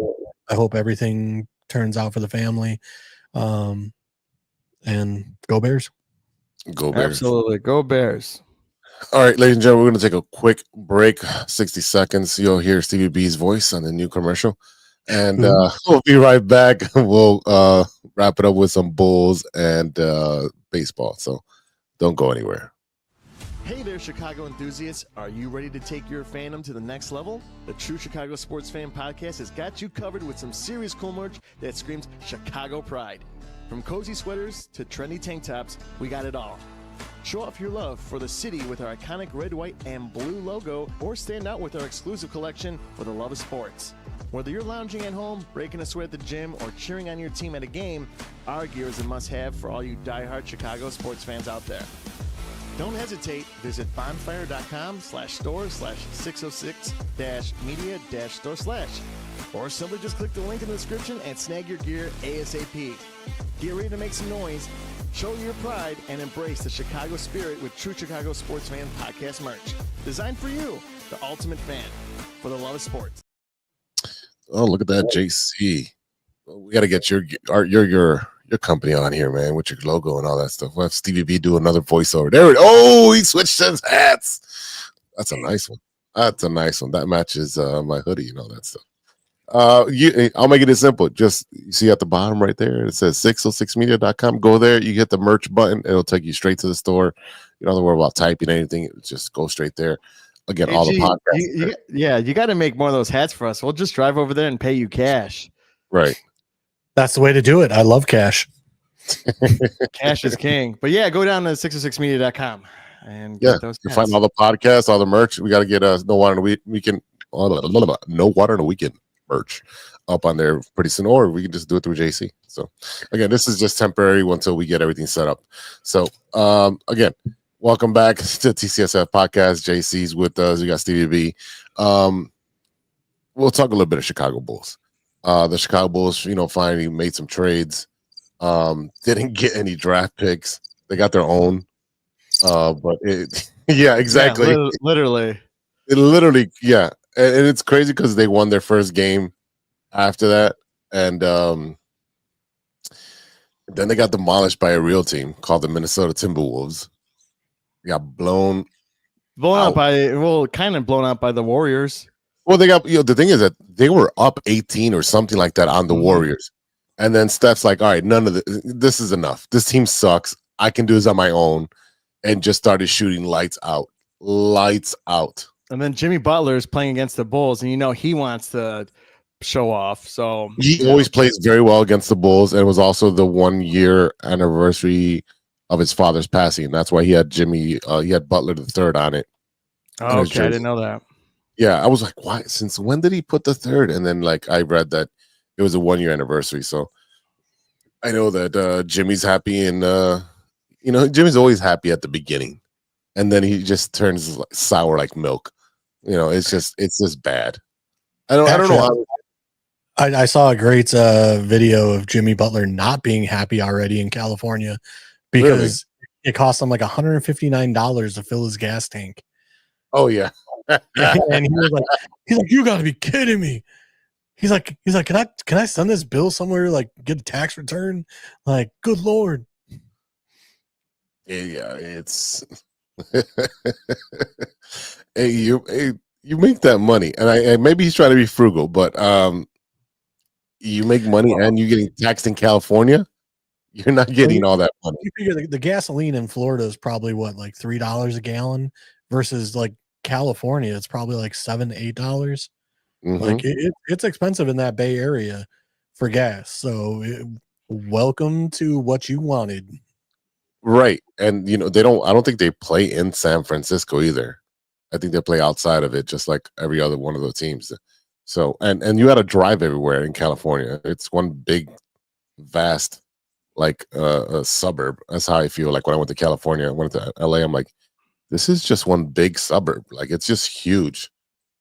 I hope everything turns out for the family. And go Bears. Go Bears. Absolutely. Go Bears. All right, ladies and gentlemen, we're going to take a quick break, 60 seconds. You'll hear Stevie B's voice on the new commercial. And we'll be right back. We'll wrap it up with some Bulls and baseball. So don't go anywhere. Hey there, Chicago enthusiasts. Are you ready to take your fandom to the next level? The True Chicago Sports Fan Podcast has got you covered with some serious cool merch that screams Chicago pride. From cozy sweaters to trendy tank tops, we got it all. Show off your love for the city with our iconic red, white, and blue logo, or stand out with our exclusive collection for the love of sports. Whether you're lounging at home, breaking a sweat at the gym, or cheering on your team at a game, our gear is a must-have for all you diehard Chicago sports fans out there. Don't hesitate. Visit bonfire.com/store/606-media-store/. Or simply just click the link in the description and snag your gear ASAP. Get ready to make some noise, show your pride, and embrace the Chicago spirit with True Chicago Sports Fan Podcast merch. Designed for you, the ultimate fan, for the love of sports. Oh, look at that, JC. We got to get your company on here, man, with your logo and all that stuff. We'll have Stevie B do another voiceover. There it. Oh, he switched his hats. That's a nice one. That's a nice one. That matches my hoodie and all that stuff. I'll make it as simple. Just you see at the bottom right there, it says 606media.com. Go there, you hit the merch button, it'll take you straight to the store. You don't have to worry about typing anything, just go straight there. Again, all the podcasts. You got to make more of those hats for us. We'll just drive over there and pay you cash. Right. That's the way to do it. I love cash. Cash is king. But yeah, go down to 606media.com and get those hats. Find all the podcasts, all the merch. We got to get No Water in the Weekend. No Water in the Weekend merch up on there pretty soon, or we can just do it through JC. So again, this is just temporary until we get everything set up. So again, welcome back to TCSF podcast. JC's with us. We got Stevie B. We'll talk a little bit of Chicago Bulls. The Chicago Bulls, finally made some trades. Didn't get any draft picks. They got their own. But yeah, exactly. Yeah, literally. Yeah. And it's crazy because they won their first game after that. And then they got demolished by a real team called the Minnesota Timberwolves. They got blown out by the Warriors. Well, they got, the thing is that they were up 18 or something like that on the Warriors. And then Steph's like, all right, none of this is enough. This team sucks. I can do this on my own. And just started shooting lights out. And then Jimmy Butler is playing against the Bulls, and he wants to show off. So he always plays very well against the Bulls, and it was also the 1-year anniversary of his father's passing. That's why he had he had Butler the third on it. Oh, okay, I didn't know that. Yeah, I was like, why? Since when did he put the third? And then I read that it was a 1-year anniversary. So I know that Jimmy's happy, and Jimmy's always happy at the beginning, and then he just turns sour like milk. It's just bad. I don't know. I saw a great video of Jimmy Butler not being happy already in California because it cost him like $159 to fill his gas tank. Oh yeah. And he's like, you got to be kidding me. He's like, can I send this bill somewhere? Like, get a tax return? Like, good Lord. Yeah, it's. Hey, you make that money, and maybe he's trying to be frugal, but you make money and you're getting taxed in California. You're not getting all that money. You figure the gasoline in Florida is probably what, like $3 a gallon, versus like California, it's probably like $7-8. Mm-hmm. Like it's expensive in that Bay Area for gas. So welcome to what you wanted. Right. And I don't think they play in San Francisco either. I think they play outside of it, just like every other one of those teams. So and you got to drive everywhere in California. It's one big vast a suburb. That's how I feel like when I went to California. I went to LA, I'm like, this is just one big suburb. Like, it's just huge.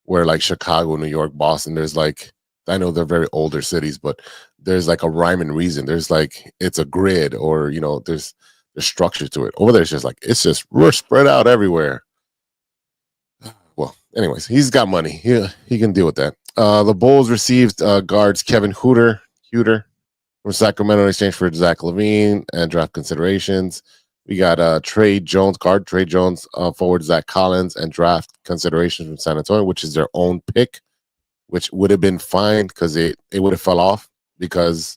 Where like Chicago, New York, Boston, there's I know they're very older cities, but there's like a rhyme and reason. There's it's a grid, or there's structure to it. Over there, it's just we're spread out everywhere. Well, anyways, he's got money. He can deal with that. The Bulls received guards Kevin Huter from Sacramento in exchange for Zach LaVine and draft considerations. We got Trey Jones, guard Trey Jones, forward Zach Collins, and draft considerations from San Antonio, which is their own pick, which would have been fine because it would have fell off because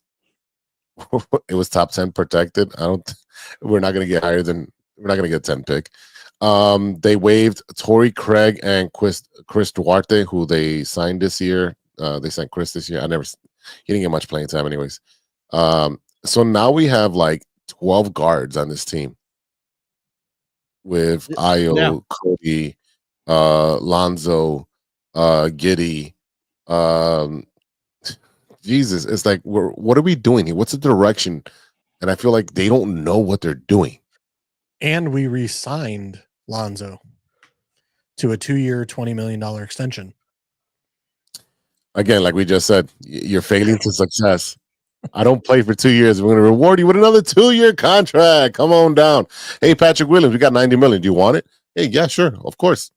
it was top 10 protected. We're not going to get higher than, we're not going to get 10 pick. They waived Torrey Craig and Chris Duarte, who they signed this year. They signed Chris this year. He didn't get much playing time anyways. So now we have like 12 guards on this team with Ayo, Cody, Lonzo, Giddy. Jesus, it's like, what are we doing here? What's the direction? And I feel like they don't know what they're doing. And we re-signed Lonzo to a 2-year, $20 million extension. Again, like we just said, you're failing to success. I don't play for 2 years. We're going to reward you with another 2-year contract. Come on down. Hey, Patrick Williams, we got $90 million. Do you want it? Hey, yeah, sure. Of course.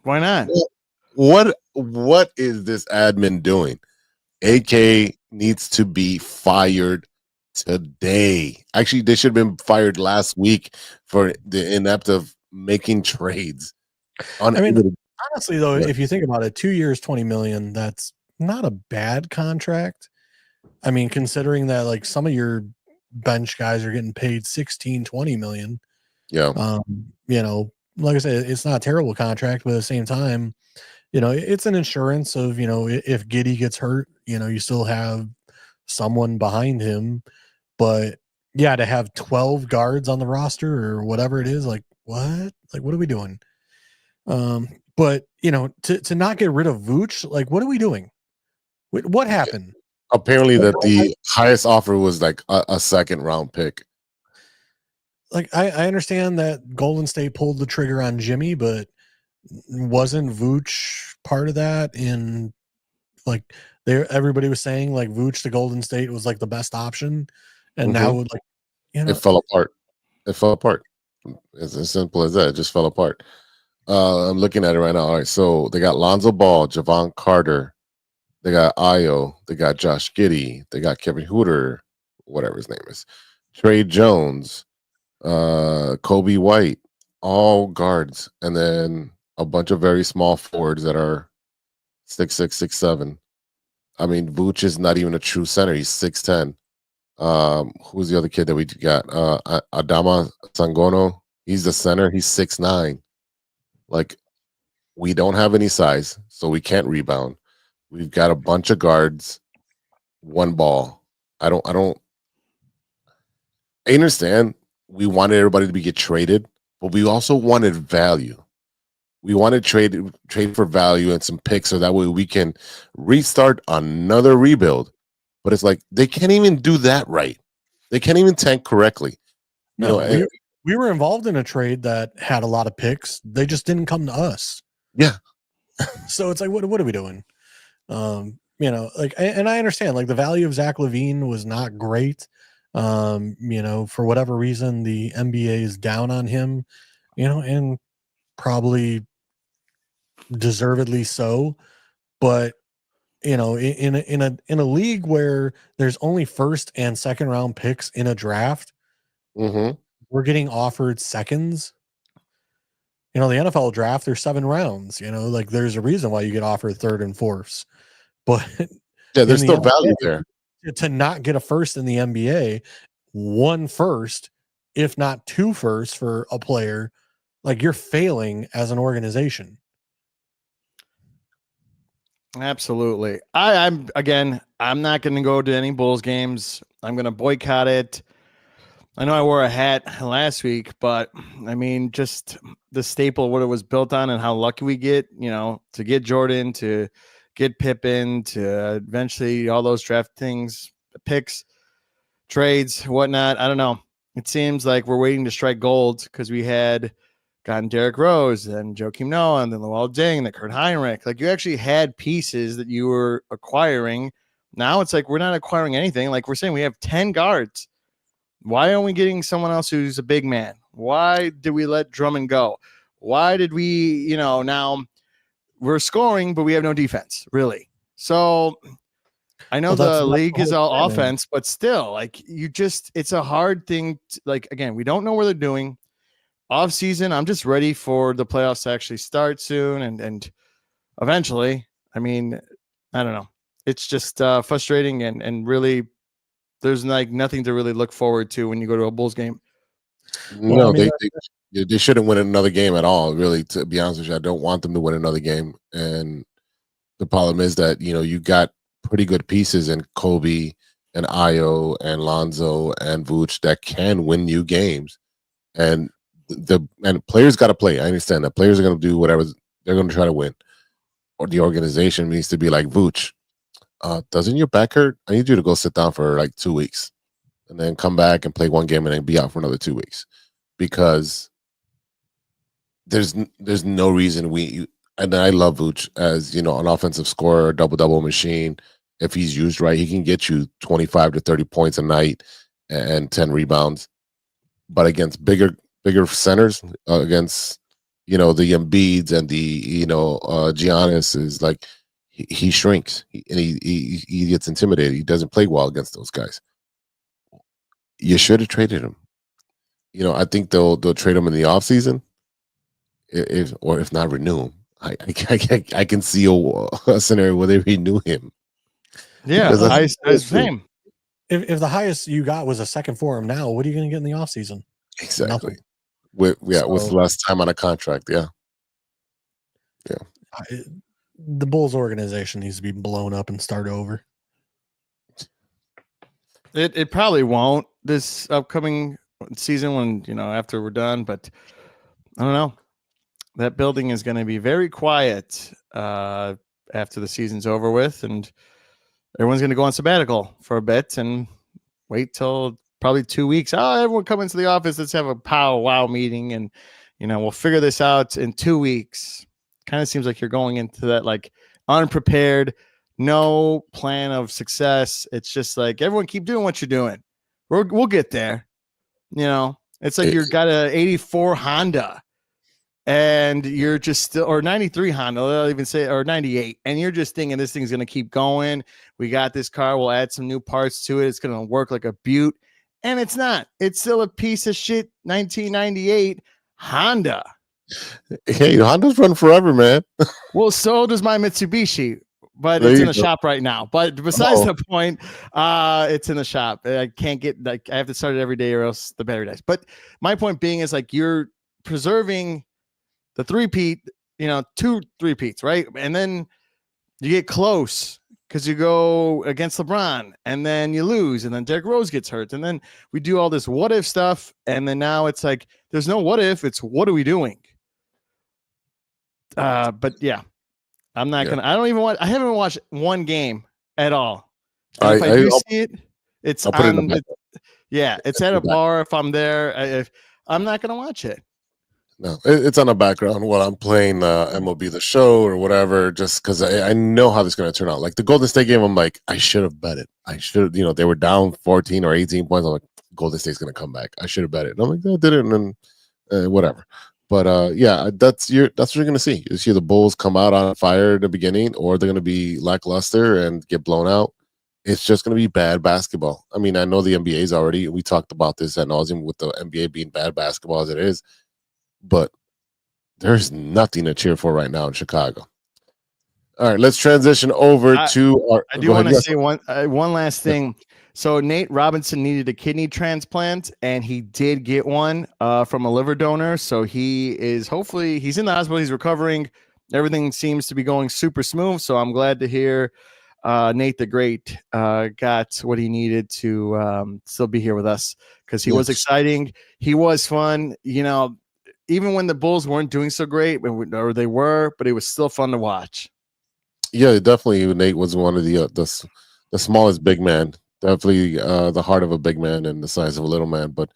Why not? What is this admin doing? AK needs to be fired today. Actually, they should have been fired last week for the inept of making trades. Honestly, though, if you think about it, 2 years, $20 million, that's not a bad contract. I mean, considering that like some of your bench guys are getting paid 16, 20 million. Yeah. You know, like I said, it's not a terrible contract, but at the same time, you know, it's an insurance of, you know, if Giddy gets hurt, you know, you still have someone behind him. But yeah, to have 12 guards on the roster or whatever it is, like what? Like, what are we doing? But you know, to not get rid of Vooch, like what are we doing? What happened? Apparently that the highest offer was like a second round pick. Like I understand that Golden State pulled the trigger on Jimmy, but wasn't Vooch part of that? In like everybody was saying like Vooch to Golden State was like the best option, and now like, you know, it fell apart. It fell apart. It's as simple as that. It just fell apart. I'm looking at it right now. All right, so they got Lonzo Ball, Javon Carter, they got Ayo, they got Josh Giddey, they got Kevin Hooter, whatever his name is, Trey Jones, Kobe White, all guards, and then a bunch of very small forwards that are 6'6", 6'7". I mean, Vooch is not even a true center. He's 6'10". Who's the other kid that we got? Adama Sangono. He's the center. He's 6'9". Like, we don't have any size, so we can't rebound. We've got a bunch of guards, one ball. I understand we wanted everybody to get traded, but we also wanted value. We wanted trade for value and some picks so that way we can restart another rebuild. But it's like they can't even do that right. They can't even tank correctly. No, we were involved in a trade that had a lot of picks. They just didn't come to us. Yeah. So it's like, what are we doing? You know, like, and I understand like the value of Zach LaVine was not great. You know, for whatever reason, the NBA is down on him, you know, and probably deservedly so. But you know, in a league where there's only first and second round picks in a draft, we're getting offered seconds. You know, the NFL draft, there's 7 rounds. You know, like there's a reason why you get offered third and fourths. But yeah, there's still value there. To not get a first in the NBA, 1 first, if not 2 firsts for a player, like you're failing as an organization. Absolutely. I'm not going to go to any Bulls games. I'm going to boycott it. I know I wore a hat last week, but I mean, just the staple of what it was built on and how lucky we get, you know, to get Jordan, to get Pippen, to eventually all those draft things, picks, trades, whatnot. I don't know. It seems like we're waiting to strike gold because we had gotten Derrick Rose and Joakim Noah and then Luol Deng and the Kurt Heinrich. Like you actually had pieces that you were acquiring. Now it's like we're not acquiring anything. Like we're saying we have 10 guards. Why aren't we getting someone else who's a big man? Why did we let Drummond go? Why did we, you know, now we're scoring, but we have no defense, really. So I know Well, the league is all whole point, man. offense, but still, like it's a hard thing. Like again, we don't know what they're doing. Off season, I'm just ready for the playoffs to actually start soon, and eventually. I mean, I don't know. It's just frustrating and really, there's like nothing to really look forward to when you go to a Bulls game. No, Well, I mean, they shouldn't win another game at all. Really, to be honest with you, I don't want them to win another game. And the problem is that you got pretty good pieces in Kobe and Io and Lonzo and Vooch that can win you games. And players got to play. I understand that players are going to do whatever they're going to try to win. Or the organization needs to be like, Vooch, doesn't your back hurt? I need you to go sit down for like 2 weeks and then come back and play one game and then be out for another 2 weeks, because there's no reason and I love Vooch as an offensive scorer, double machine. If he's used right, he can get you 25 to 30 points a night and 10 rebounds. But against bigger centers, against the Embiids and the Giannis, is like he shrinks and he gets intimidated. He doesn't play well against those guys. You should have traded him. I think they'll trade him in the offseason, if not renew him. I can see a scenario where they renew him. Yeah, same. If the highest you got was a second for him now, what are you going to get in the offseason? Exactly. With less time on a contract. Yeah. The Bulls organization needs to be blown up and start over. It probably won't this upcoming season when after we're done, but I don't know. That building is going to be very quiet after the season's over with, and everyone's going to go on sabbatical for a bit and wait till probably 2 weeks. Oh, everyone come into the office. Let's have a powwow meeting, and we'll figure this out in 2 weeks. Kind of seems like you're going into that like unprepared, no plan of success. It's just like everyone keep doing what you're doing. We'll get there. It's like you've got a 84 Honda. And you're just still, or 93 Honda, I'll even say, or 98. And you're just thinking this thing's going to keep going. We got this car. We'll add some new parts to it. It's going to work like a beaut. And it's not. It's still a piece of shit 1998 Honda. Hey, Hondas run forever, man. Well, so does my Mitsubishi, but it's in the shop right now. But besides the point, it's in the shop. I can't get, I have to start it every day or else the battery dies. But my point being is like you're preserving the three-peat, 2 3-peats, right? And then you get close because you go against LeBron, and then you lose, and then Derrick Rose gets hurt, and then we do all this what-if stuff, and then now it's like there's no what-if, it's what are we doing? But yeah, I'm not gonna. I don't even watch. I haven't watched one game at all. And if I do see it, it's on. It's at a bar. If I'm there, I'm not gonna watch it. No, it's on the background while I'm playing MLB The Show or whatever, just because I know how this is going to turn out. Like the Golden State game, I'm like, I should have bet it. I should have, they were down 14 or 18 points. I'm like, Golden State's going to come back. I should have bet it. And I'm like, no, I did it, and then whatever. But that's what you're going to see. You see the Bulls come out on fire in the beginning, or they're going to be lackluster and get blown out. It's just going to be bad basketball. I mean, I know the NBA's already. We talked about this ad nauseum with the NBA being bad basketball as it is. But there's nothing to cheer for right now in Chicago. All right, let's transition over to our. I do want to say one last thing. So Nate Robinson needed a kidney transplant, and he did get one from a liver donor. So he is he's in the hospital. He's recovering. Everything seems to be going super smooth. So I'm glad to hear Nate the Great got what he needed to still be here with us, because he was exciting. He was fun. Even when the Bulls weren't doing so great, or they were, but it was still fun to watch. Yeah, definitely. Nate was one of the smallest big man. Definitely the heart of a big man and the size of a little man. But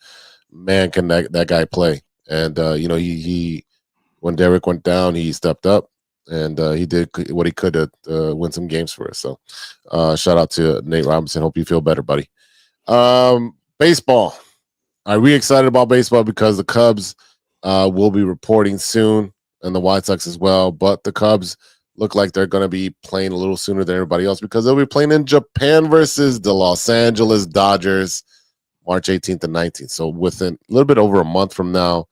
man, can that guy play? And he when Derrick went down, he stepped up and he did what he could to win some games for us. So shout out to Nate Robinson. Hope you feel better, buddy. Baseball. Are we excited about baseball? Because the Cubs will be reporting soon, and the Whitesox as well. But the Cubs look like they're going to be playing a little sooner than everybody else because they'll be playing in Japan versus the Los Angeles Dodgers, March 18th and 19th. So within a little bit over a month from now,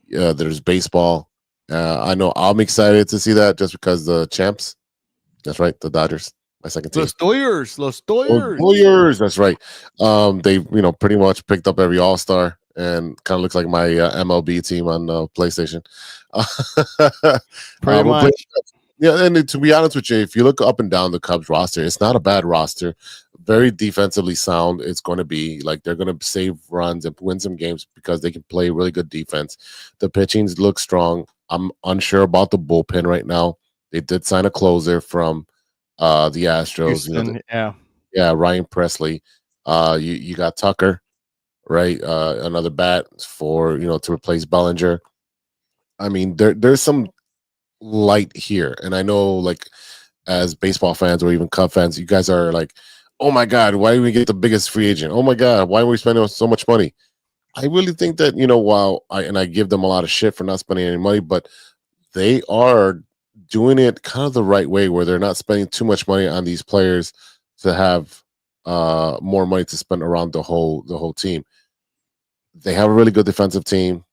there's baseball. I know I'm excited to see that just because the champs. That's right, the Dodgers, my second team. Los Doyers. Doyers. That's right. They pretty much picked up every All-Star and kind of looks like my MLB team on PlayStation. Pretty much. Yeah, and to be honest with you, if you look up and down the Cubs roster, it's not a bad roster. Very defensively sound. It's going to be like they're going to save runs and win some games because they can play really good defense. The pitchings look strong. I'm unsure about the bullpen right now. They did sign a closer from the Astros. Houston, Ryan Presley. You got Tucker, right? Another bat for to replace Bellinger. I mean, there's some light here, and I know, like, as baseball fans or even Cub fans, you guys are like, oh my God, why did we get the biggest free agent? Oh my God, why are we spending so much money? I really think that, while I give them a lot of shit for not spending any money, but they are doing it kind of the right way where they're not spending too much money on these players to have more money to spend around the whole team. They have a really good defensive team.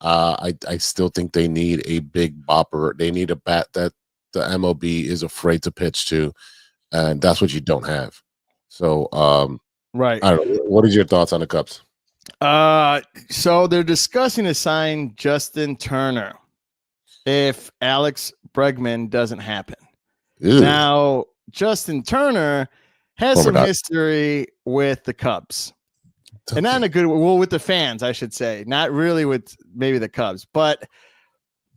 I still think they need a big bopper. They need a bat that the MLB is afraid to pitch to, and that's what you don't have. So, right. I don't know. What is your thoughts on the Cubs? So they're discussing to sign Justin Turner if Alex Bregman doesn't happen. Ew. Now, Justin Turner has some Dodger. history with the Cubs. And not in a good way. Well, with the fans, I should say. Not really with maybe the Cubs. But,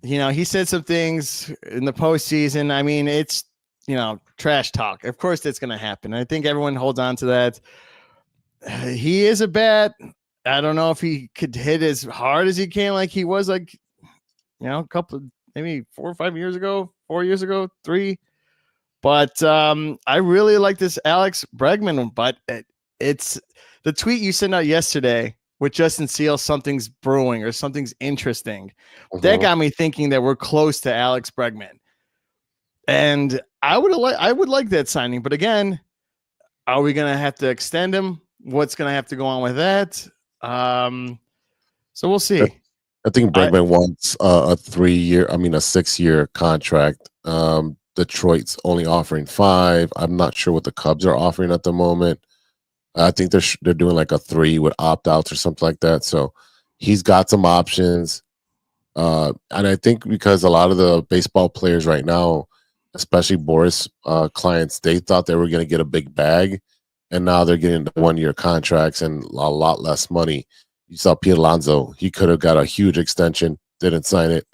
he said some things in the postseason. I mean, it's, trash talk. Of course, that's going to happen. I think everyone holds on to that. He is a bat. I don't know if he could hit as hard as he can like he was, like, a couple of, maybe 4 or 5 years ago, 4 years ago, 3. But I really like this Alex Bregman. But it's the tweet you sent out yesterday with Justin Seal, something's brewing or something's interesting. That got me thinking that we're close to Alex Bregman. And I would like that signing. But again, are we going to have to extend him? What's going to have to go on with that? So we'll see. I think Bregman wants a 6-year contract. Detroit's only offering 5. I'm not sure what the Cubs are offering at the moment. I think they're doing like a 3 with opt-outs or something like that. So he's got some options. And I think because a lot of the baseball players right now, especially Boris clients, they thought they were going to get a big bag. And now they're getting 1-year contracts and a lot less money. You saw Pete Alonso. He could have got a huge extension, didn't sign it,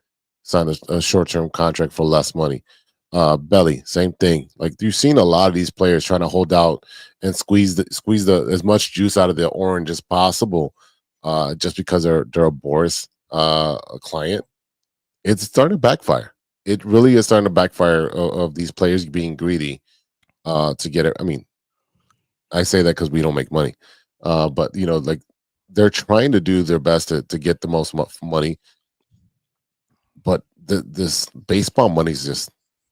signed a short-term contract for less money. Belly, same thing. Like, you've seen a lot of these players trying to hold out and squeeze the as much juice out of the orange as possible, just because they're a Boris a client. It's starting to backfire. It really is starting to backfire of these players being greedy to get it. I mean, I say that because we don't make money, but like, they're trying to do their best to get the most money, but this baseball money is just.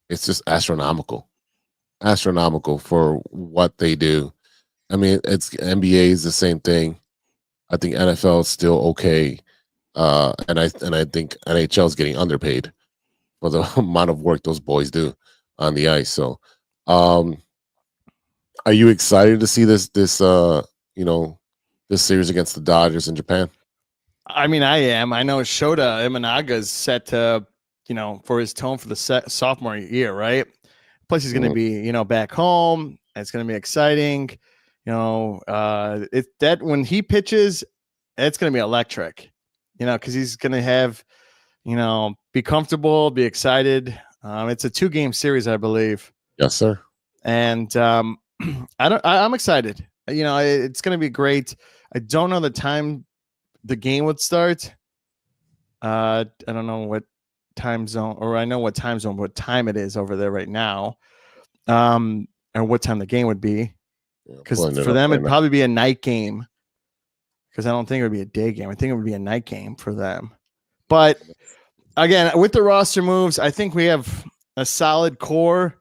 It's just astronomical for what they do. I mean, it's NBA is the same thing. I think NFL is still okay, and I think NHL is getting underpaid for the amount of work those boys do on the ice. So, are you excited to see this series against the Dodgers in Japan? I mean, I am. I know Shota Imanaga is set to. For his tone for the sophomore year, right? Plus, he's going to be, back home. It's going to be exciting. That when he pitches, it's going to be electric. Because he's going to have, be comfortable, be excited. It's a 2-game series, I believe. Yes, sir. And I'm excited. It's going to be great. I don't know the time the game would start. I don't know what time zone, or I know what time zone, what time it is over there right now, and what time the game would be, because for them it'd probably be a night game, because I don't think it would be a day game. I think it would be a night game for them. But again, with the roster moves, I think we have a solid core.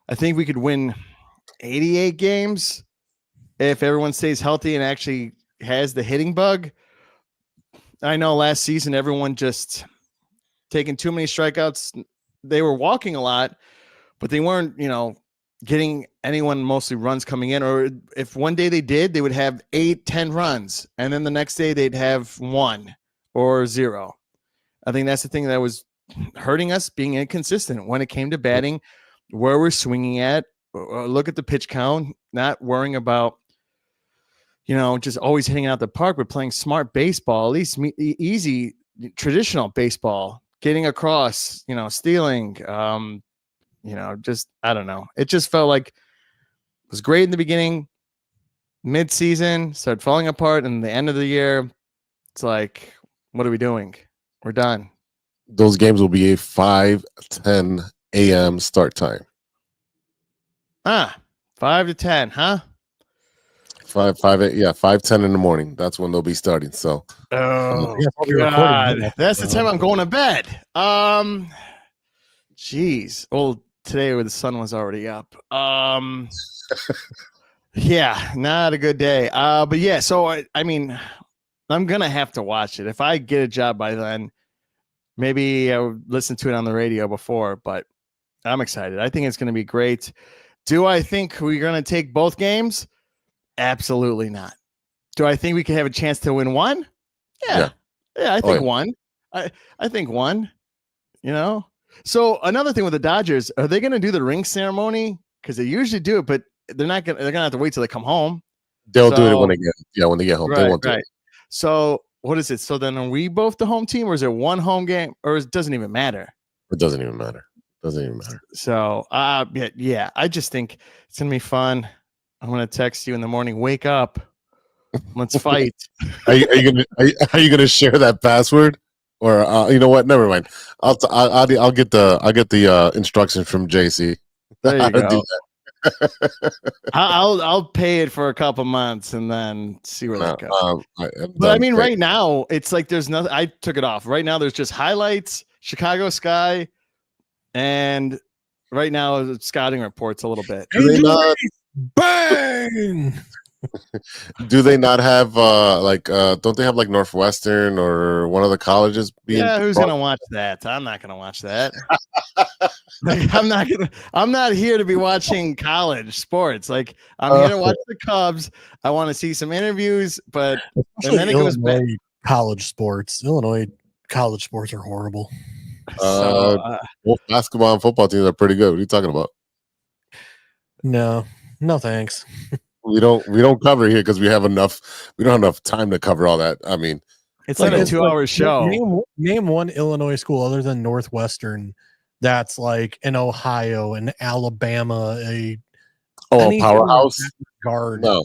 I think we could win 88 games if everyone stays healthy and actually has the hitting bug. I know last season everyone just taking too many strikeouts. They were walking a lot, but they weren't, getting anyone mostly runs coming in. Or if one day they did, they would have 8-10 runs, and then the next day they'd have 1 or 0. I think that's the thing that was hurting us, being inconsistent when it came to batting, where we're swinging at. Look at the pitch count, not worrying about, just always hitting out the park. We're playing smart baseball, at least easy, traditional baseball, getting across, stealing, just, I don't know. It just felt like it was great in the beginning, mid-season, started falling apart, and the end of the year, it's like, what are we doing? We're done. Those games will be a 5:10 a.m. start time. 5 to 10, huh? 5:10 in the morning. That's when they'll be starting. So, oh God, that's the time I'm going to bed. Geez. Well, today where the sun was already up. Yeah, not a good day. But yeah, so I mean, I'm gonna have to watch it. If I get a job by then, maybe I would listen to it on the radio before, but I'm excited. I think it's gonna be great. Do I think we're gonna take both games? Absolutely not. Do I think we can have a chance to win one? Yeah, I think one. I think one. So another thing with the Dodgers, are they going to do the ring ceremony? Because they usually do it, but they're not going. They're going to have to wait till they come home. They'll do it when they get home. Right, they won't do it. So what is it? So then are we both the home team, or is it one home game, or it doesn't even matter? It doesn't even matter. So yeah. I just think it's gonna be fun. I'm gonna text you in the morning. Wake up. Let's fight. Are you gonna share that password? Or you know what? Never mind. I'll get the instructions from JC. There you go. I'll pay it for a couple months and then see where that goes. But I mean, right now it's like there's nothing. I took it off. Right now there's just highlights, Chicago Sky, and right now scouting reports a little bit. Do they not? Bang! Do they not have don't they have like Northwestern or one of the colleges being who's gonna watch that? I'm not gonna watch that. I'm not here to be watching college sports. Like, I'm here to watch the Cubs. I want to see some interviews, but and then it goes back. College sports. Illinois college sports are horrible. Both basketball and football teams are pretty good. What are you talking about? No thanks. We don't cover here because we don't have enough time to cover all that. I mean, it's like a 2-hour show. Name one Illinois school other than Northwestern that's like in Ohio and Alabama, a powerhouse guard. No,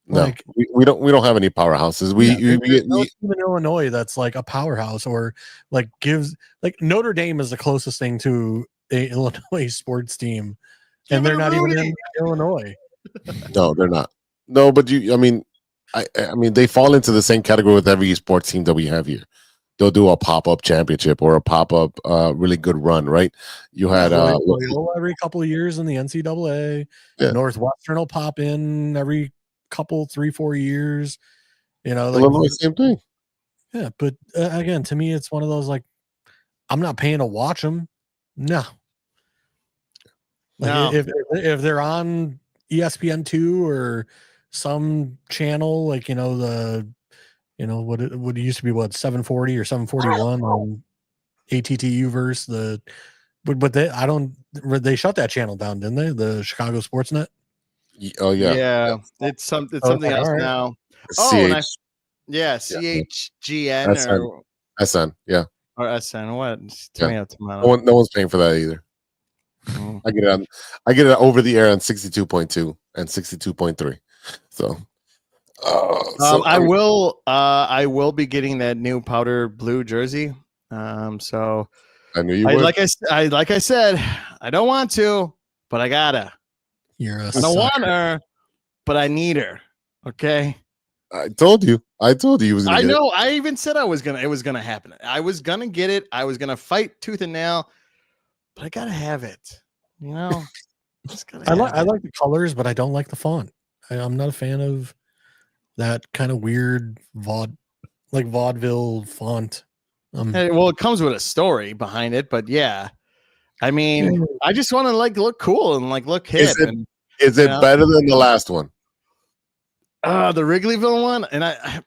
like, we don't have any powerhouses. We get in Illinois that's like a powerhouse, or like gives like Notre Dame is the closest thing to a Illinois sports team, and they're not even in Illinois. No, they're not. No, but I mean, they fall into the same category with every sports team that we have here. They'll do a pop-up championship or a pop-up really good run, right? You had every couple of years in the NCAA. Yeah. Northwestern will pop in every couple 3-4 years. Same thing. Yeah, but again, to me, it's one of those like, I'm not paying to watch them. No. If they're on ESPN2 or some channel, like what it used to be, 740 or 741 on ATTU verse but they shut that channel down, didn't they? The Chicago Sportsnet. Oh yeah. It's something else right now. CHGN SN. or SN, yeah, or SN. What? No one's paying for that either. I get it over the air on 62.2 and 62.3. So, I will be getting that new powder blue jersey. So I knew you would. Like I said, I don't want to, but I gotta. I don't want her, but I need her. Okay. I told you he was gonna I know. I even said it was gonna happen. I was gonna get it. I was gonna fight tooth and nail. but I gotta have it. You know, just gotta I have it. like the colors, but I don't like the font. I'm not a fan of that kind of weird vaudeville font. Hey, well, it comes with a story behind it, but yeah, I mean, I just want to like look cool and like look hip. Is it better than the last one? The Wrigleyville one, and I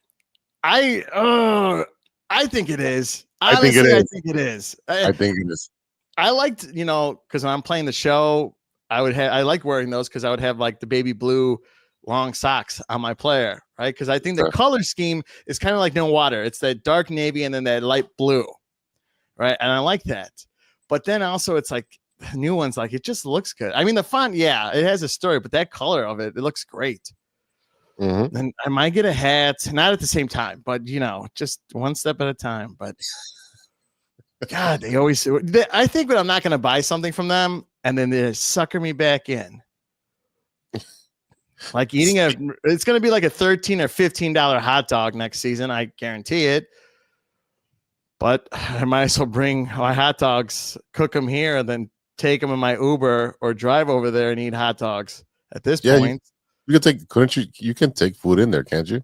think it is. Honestly, I think it is. I think it is. I liked, because when I'm playing the show, I like wearing those because I would have like the baby blue long socks on my player, right? Because I think the color scheme is kind of like no water. It's that dark navy and then that light blue, right? And I like that. But then also it's like the new ones, like it just looks good. I mean, the font, yeah, it has a story, but that color of it looks great. Mm-hmm. And I might get a hat, not at the same time, but just one step at a time. But God, I think that I'm not going to buy something from them, and then they sucker me back in. Like it's going to be like a $13 or $15 hot dog next season. I guarantee it. But I might as well bring my hot dogs, cook them here, and then take them in my Uber or drive over there and eat hot dogs at this point. You can you can take food in there, can't you?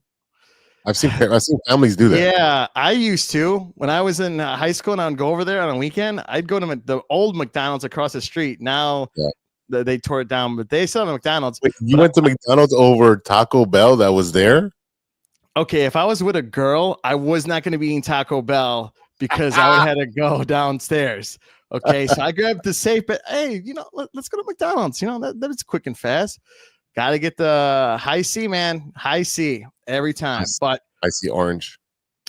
I've seen families do that. Yeah, I used to. When I was in high school and I would go over there on a weekend, I'd go to the old McDonald's across the street. Now they tore it down, but they still have McDonald's. Wait, you went to McDonald's over Taco Bell that was there? Okay, if I was with a girl, I was not going to be eating Taco Bell because I would have to go downstairs. Okay, so I grabbed the safe, but hey, let's go to McDonald's. That is quick and fast. Got to get the high C, man. High C every time. But I see orange.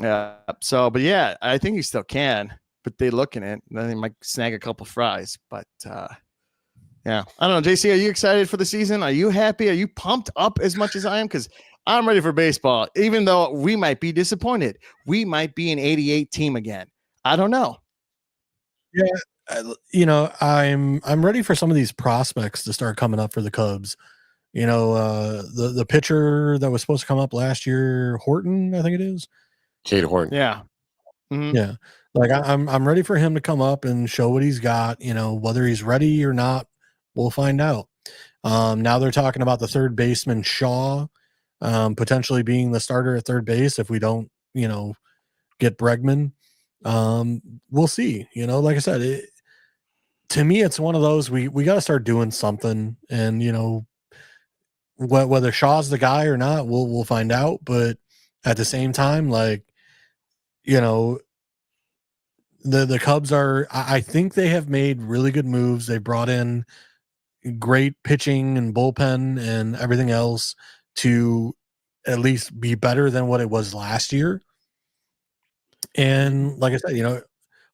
Yeah. So, but yeah, I think you still can. But they look in it. Then they might snag a couple fries. But yeah, I don't know. JC, are you excited for the season? Are you happy? Are you pumped up as much as I am? Because I'm ready for baseball. Even though we might be disappointed, we might be an 88 team again. I don't know. Yeah, I'm ready for some of these prospects to start coming up for the Cubs. The pitcher that was supposed to come up last year, Horton, I think it is. Cade Horton. Yeah. Mm-hmm. Yeah. Like I'm ready for him to come up and show what he's got. Whether he's ready or not, we'll find out. Now they're talking about the third baseman Shaw potentially being the starter at third base if we don't, get Bregman. We'll see. Like I said, to me, it's one of those we got to start doing something, and whether Shaw's the guy or not, we'll find out. But at the same time, like, the Cubs I think they have made really good moves. They brought in great pitching and bullpen and everything else to at least be better than what it was last year. And like I said,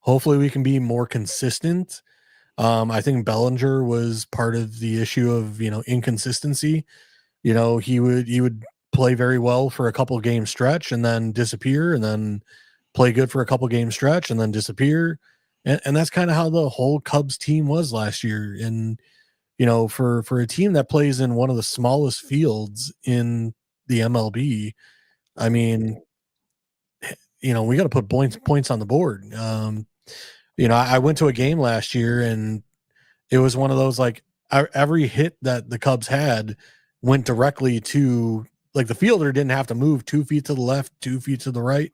hopefully we can be more consistent. I think Bellinger was part of the issue of, inconsistency. He would play very well for a couple of game stretch and then disappear, and then play good for a couple of game stretch and then disappear. And that's kind of how the whole Cubs team was last year. And, for a team that plays in one of the smallest fields in the MLB, I mean, we got to put points on the board. I went to a game last year and it was one of those, like, every hit that the Cubs had went directly to, like, the fielder didn't have to move 2 feet to the left, 2 feet to the right.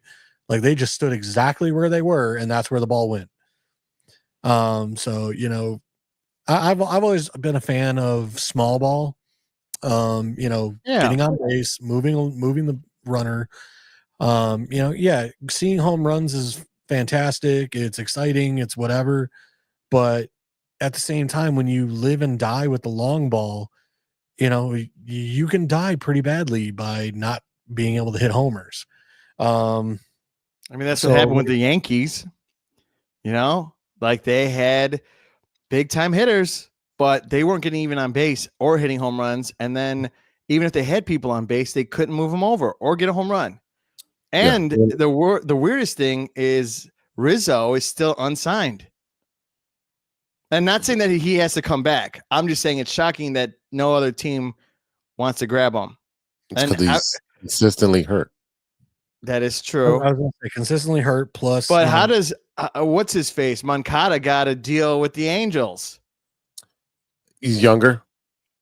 Like, they just stood exactly where they were, and that's where the ball went. So, I've always been a fan of small ball, getting on base, moving the runner. Seeing home runs is fantastic. It's exciting. It's whatever. But at the same time, when you live and die with the long ball, you can die pretty badly by not being able to hit homers. That's what happened with the Yankees. Like, they had big time hitters, but they weren't getting even on base or hitting home runs. And then even if they had people on base, they couldn't move them over or get a home run. And the weirdest thing is Rizzo is still unsigned. I'm not saying that he has to come back. I'm just saying it's shocking that no other team wants to grab him. It's because he's consistently hurt. That is true. I was going to say consistently hurt. Plus, but how does what's his face? Moncada got a deal with the Angels. He's younger,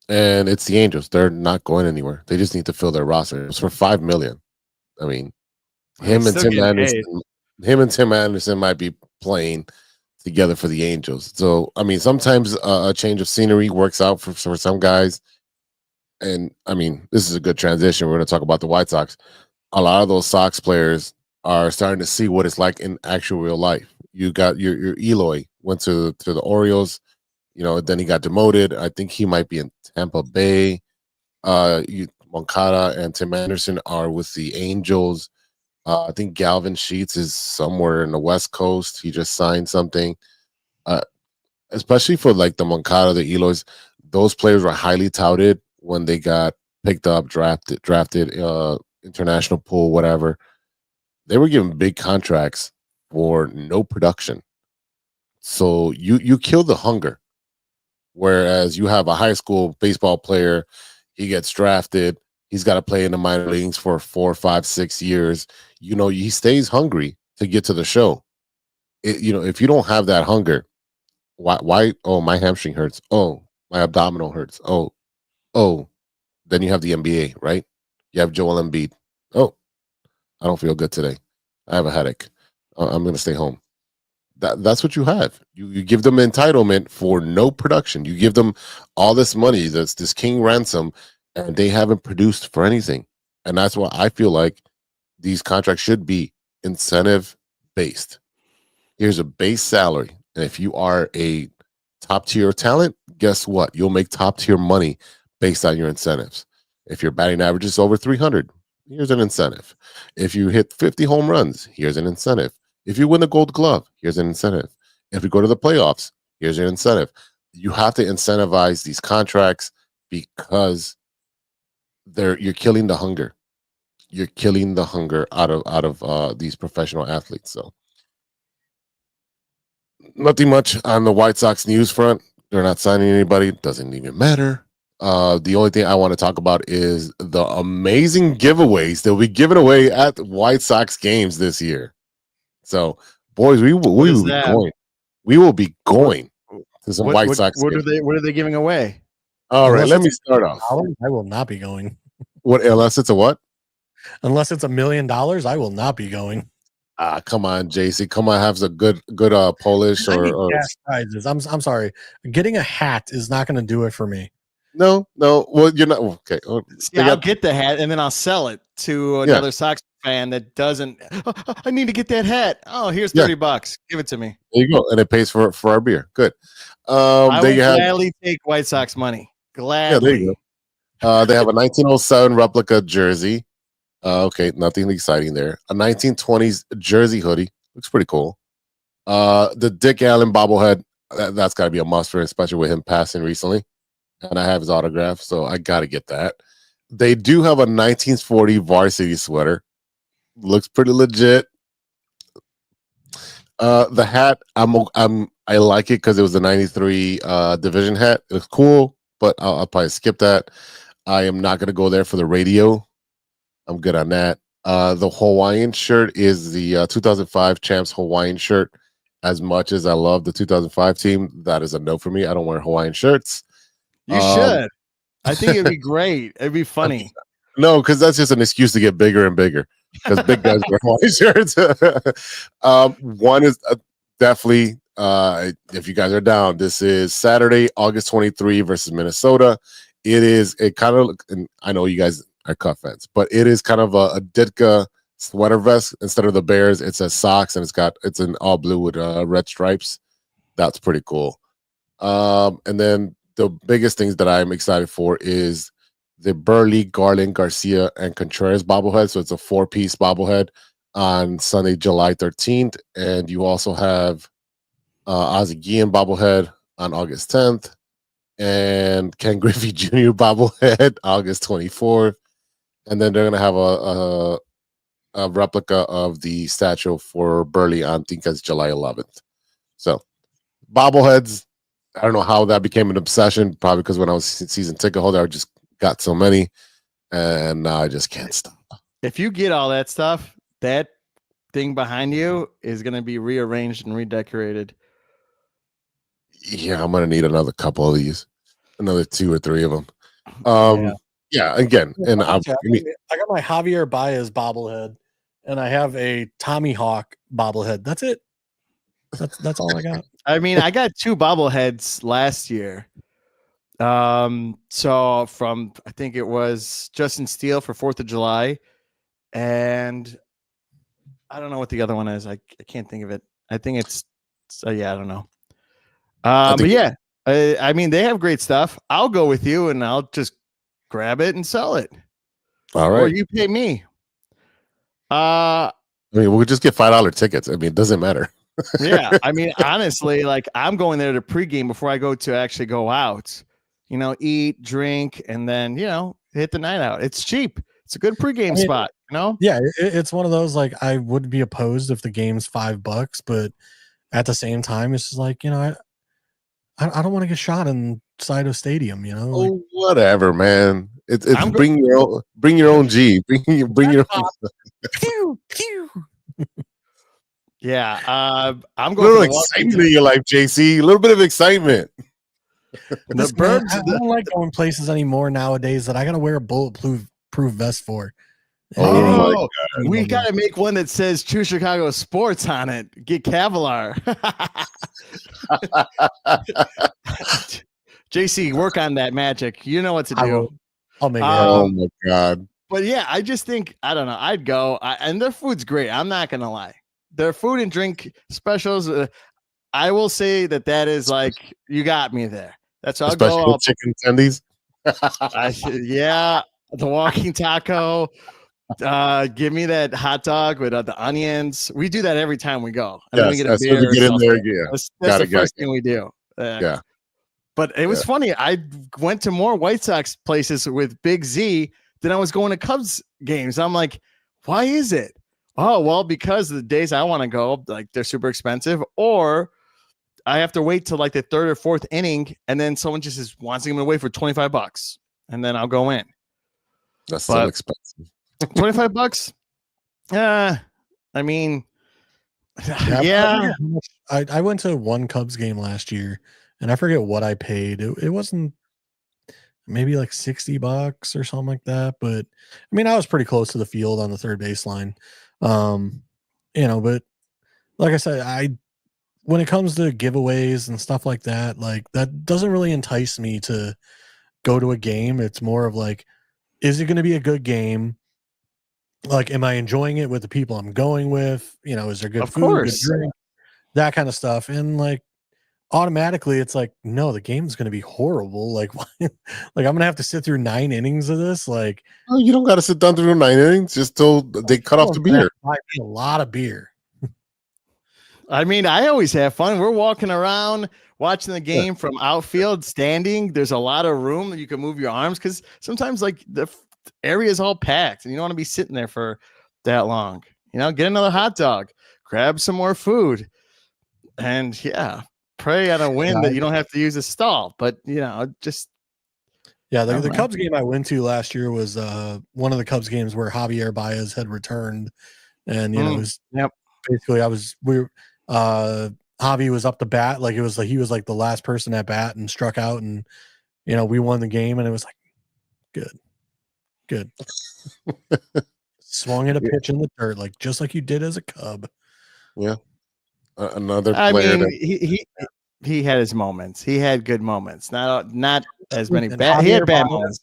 and it's the Angels. They're not going anywhere. They just need to fill their roster. It's for $5 million. I mean, him and Tim Anderson might be playing together for the Angels. So, I mean, sometimes a change of scenery works out for some guys. And I mean, this is a good transition. We're going to talk about the White Sox. A lot of those Sox players are starting to see what it's like in actual real life. You got your Eloy went to the Orioles, then he got demoted. I think he might be in Tampa Bay. Moncada and Tim Anderson are with the Angels. I think Galvin Sheets is somewhere in the West Coast. He just signed something. Especially for like the Moncada, the Eloys, those players were highly touted when they got picked up, drafted, international pool, whatever. They were given big contracts for no production. So you kill the hunger. Whereas you have a high school baseball player, he gets drafted, he's got to play in the minor leagues for 4, 5, 6 years. He stays hungry to get to the show. If you don't have that hunger, why? Oh, my hamstring hurts. Oh, my abdominal hurts. Oh. Then you have the NBA, right? You have Joel Embiid. Oh, I don't feel good today. I have a headache. I'm going to stay home. That's what you have. You give them entitlement for no production. You give them all this money, this king ransom, and they haven't produced for anything. And that's why I feel like these contracts should be incentive based. Here's a base salary. And if you are a top tier talent, guess what? You'll make top tier money based on your incentives. If your batting average is over 300, here's an incentive. If you hit 50 home runs, here's an incentive. If you win the Gold Glove, here's an incentive. If you go to the playoffs, here's your incentive. You have to incentivize these contracts because you're killing the hunger. You're killing the hunger out of these professional athletes. So nothing much on the White Sox news front. They're not signing anybody. Doesn't even matter. The only thing I want to talk about is the amazing giveaways that we given away at the White Sox games this year. So, boys, we will be going. We will be going to some White Sox games. What are they giving away? All right, let me start off. I will not be going. What? Unless it's a what? Unless it's $1 million, I will not be going. Come on, JC. Come on, have some good Polish or cash prizes. I'm sorry. Getting a hat is not going to do it for me. No. Well, you're not okay. I'll get the hat and then I'll sell it to another Sox fan that doesn't. I need to get that hat. Oh, here's $30. Give it to me. There you go, and it pays for our beer. Good. I will gladly take White Sox money. Gladly. Yeah, there you go. They have a 1907 replica jersey. Okay, nothing exciting there. A 1920s jersey hoodie. Looks pretty cool. The Dick Allen bobblehead. That's got to be a must for, especially with him passing recently. And I have his autograph, so I got to get that. They do have a 1940 varsity sweater. Looks pretty legit. The hat, I like it because it was the 93 division hat. It looks cool, but I'll probably skip that. I am not going to go there for the radio. I'm good on that. The Hawaiian shirt is the 2005 Champs Hawaiian shirt. As much as I love the 2005 team, that is a no for me. I don't wear Hawaiian shirts. You should. I think it'd be great. It'd be funny. No, because that's just an excuse to get bigger and bigger. Because big guys wear Hawaiian shirts. One is definitely, if you guys are down, this is Saturday, August 23 versus Minnesota. It is a kind of, and I know you guys are Cub fans, but it is kind of a Ditka sweater vest. Instead of the Bears, it says Sox, and it's in all blue with red stripes. That's pretty cool. And then the biggest things that I'm excited for is the Burley, Garland, Garcia, and Contreras bobblehead. So it's a 4-piece bobblehead on Sunday, July 13th. And you also have Ozzie Guillen bobblehead on August 10th. And Ken Griffey Jr. bobblehead August 24th. And then they're going to have a replica of the statue for Burley on, I think that's July 11th. So bobbleheads, I don't know how that became an obsession. Probably because when I was season ticket holder, I just got so many, and now I just can't stop. If you get all that stuff, that thing behind you is going to be rearranged and redecorated. Yeah, I'm gonna need another couple of these, another 2 or 3 of them. Yeah. Again, and I got my Javier Baez bobblehead, and I have a Tommy Hawk bobblehead. That's it. That's all I got. I mean, I got 2 bobbleheads last year. So from I think it was Justin Steele for 4th of July, and I don't know what the other one is. I can't think of it. I think it's I don't know. But yeah, I mean, they have great stuff. I'll go with you, and I'll just grab it and sell it. All right. Or you pay me. I mean, we'll just get $5 tickets. I mean, it doesn't matter. Yeah, I mean, honestly, like I'm going there to pregame before I go to actually go out. You know, eat, drink, and then hit the night out. It's cheap. It's a good pregame spot. You know. Yeah, it's one of those like I would be opposed if the game's $5, but at the same time, it's just like I don't want to get shot inside a stadium. Like, Whatever, man. It's bring your own G. Bring your own. Pew, pew. Yeah, I'm A going. little excitement in your life, JC. A little bit of excitement. The birds. I don't like going places anymore nowadays that I gotta wear a bulletproof vest for. Oh, we gotta make one that says "True Chicago Sports" on it. Get Kevlar. JC, work on that magic. You know what to do. I'll make it. Oh my god. But yeah, I just think I don't know. I'd go, and their food's great. I'm not gonna lie. Their food and drink specials. I will say that is like you got me there. That's all. Especially with chicken tendies. Yeah, the walking taco. Give me that hot dog with the onions. We do that every time we go. And then we get a beer. We get in there. Yeah, that's the first thing we do. Yeah. But it was funny. I went to more White Sox places with Big Z than I was going to Cubs games. I'm like, why is it? Oh, well, because the days I want to go, like they're super expensive, or I have to wait till like the 3rd or 4th inning, and then someone just wants to give me away for $25, and then I'll go in. That's still expensive. $25? I mean, yeah. I went to one Cubs game last year, and I forget what I paid. It wasn't maybe like $60 or something like that, but I mean, I was pretty close to the field on the third baseline. But like I said, when it comes to giveaways and stuff like that, like that doesn't really entice me to go to a game. It's more of like, is it going to be a good game? Like, am I enjoying it with the people I'm going with? Is there good food, good drink, that kind of stuff? And like, automatically, it's like, no, the game's going to be horrible. Like, like I'm going to have to sit through 9 innings of this. Like, oh, you don't got to sit down through 9 innings just till they cut off the beer. A lot of beer. I mean, I always have fun. We're walking around watching the game from outfield, standing. There's a lot of room that you can move your arms because sometimes like the area is all packed and you don't want to be sitting there for that long. Get another hot dog, grab some more food, and pray on a win that you don't have to use a stall. But just the Cubs game I went to last year was one of the Cubs games where Javier Baez had returned, and it was basically Javi was up to bat, like it was like he was like the last person at bat and struck out, and we won the game, and it was like good. Swung at a pitch in the dirt, like just like you did as a Cub. Yeah. Another I player. mean, he had his moments. He had good moments. Not as many bad. He had bad moments.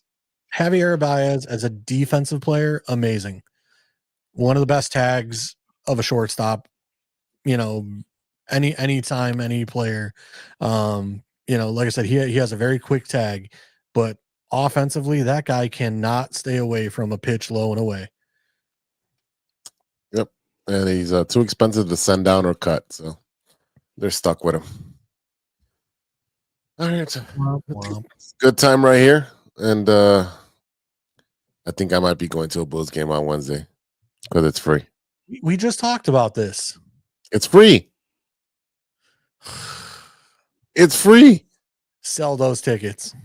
Javier Baez as a defensive player, amazing. One of the best tags of a shortstop. Anytime, any player. Like I said, he has a very quick tag, but offensively, that guy cannot stay away from a pitch low and away. Yep. And he's too expensive to send down or cut, so they're stuck with him. All right. Good time right here. And I think I might be going to a Bulls game on Wednesday because it's free. We just talked about this. It's free. It's free. Sell those tickets.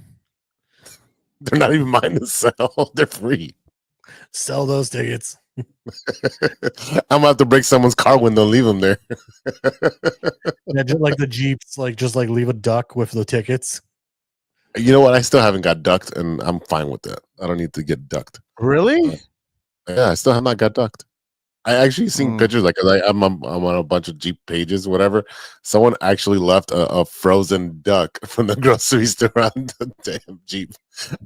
They're not even mine to sell. They're free. Sell those tickets. I'm gonna have to break someone's car window, leave them there. Yeah, just like the Jeeps, just like leave a duck with the tickets. You know what? I still haven't got ducked, and I'm fine with that. I don't need to get ducked. Really? Yeah, I still have not got ducked. I actually seen pictures like I'm on a bunch of Jeep pages, whatever. Someone actually left a frozen duck from the grocery store on the damn Jeep.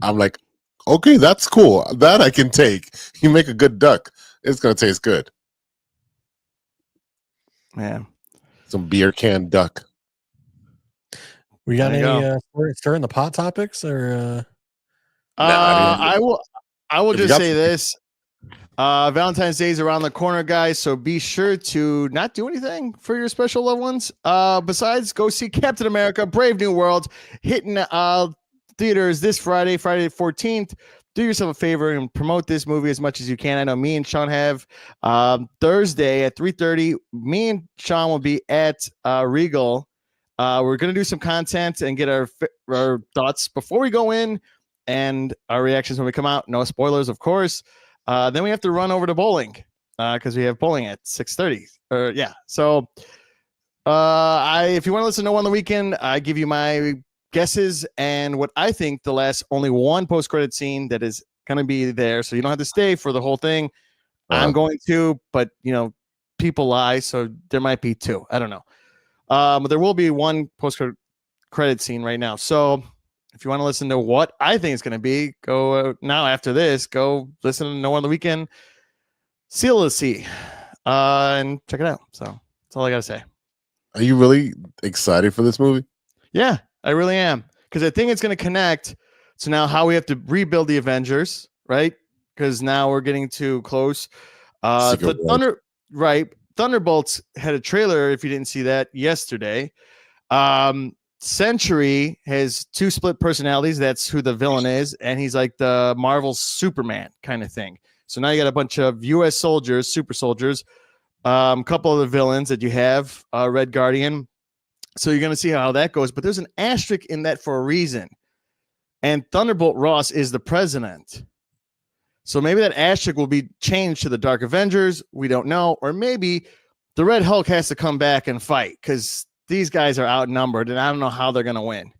I'm like, okay, that's cool. That I can take. You make a good duck. It's gonna taste good. Man. Some beer can duck. We got There you any stirring the pot topics or? I will If you just got say some- this. Valentine's Day is around the corner, guys. So be sure to not do anything for your special loved ones. Besides, go see Captain America: Brave New World hitting theaters this Friday, Friday the 14th. Do yourself a favor and promote this movie as much as you can. I know me and Sean have Thursday at 3:30. Me and Sean will be at Regal. We're gonna do some content and get our thoughts before we go in, and our reactions when we come out. No spoilers, of course. Then we have to run over to bowling because we have bowling at 6:30. So if you want to listen to One on the Weekend, I give you my guesses and what I think the last only one post-credit scene that is going to be there. So you don't have to stay for the whole thing. I'm going to, but people lie, so there might be two. I don't know. But there will be one post-credit scene right now. So if you want to listen to what I think it's going to be, go now after this, go listen to No on the Weekend, Seal the Sea, and check it out. So that's all I got to say. Are you really excited for this movie? Yeah, I really am. Because I think it's going to connect to now how we have to rebuild the Avengers, right? Because now we're getting too close. Thunderbolts had a trailer, if you didn't see that, yesterday. Sentry has two split personalities. That's who the villain is. And he's like the Marvel Superman kind of thing. So now you got a bunch of U.S. soldiers, super soldiers, a couple of the villains that you have, Red Guardian. So you're going to see how that goes. But there's an asterisk in that for a reason. And Thunderbolt Ross is the president. So maybe that asterisk will be changed to the Dark Avengers. We don't know. Or maybe the Red Hulk has to come back and fight because these guys are outnumbered, and I don't know how they're going to win.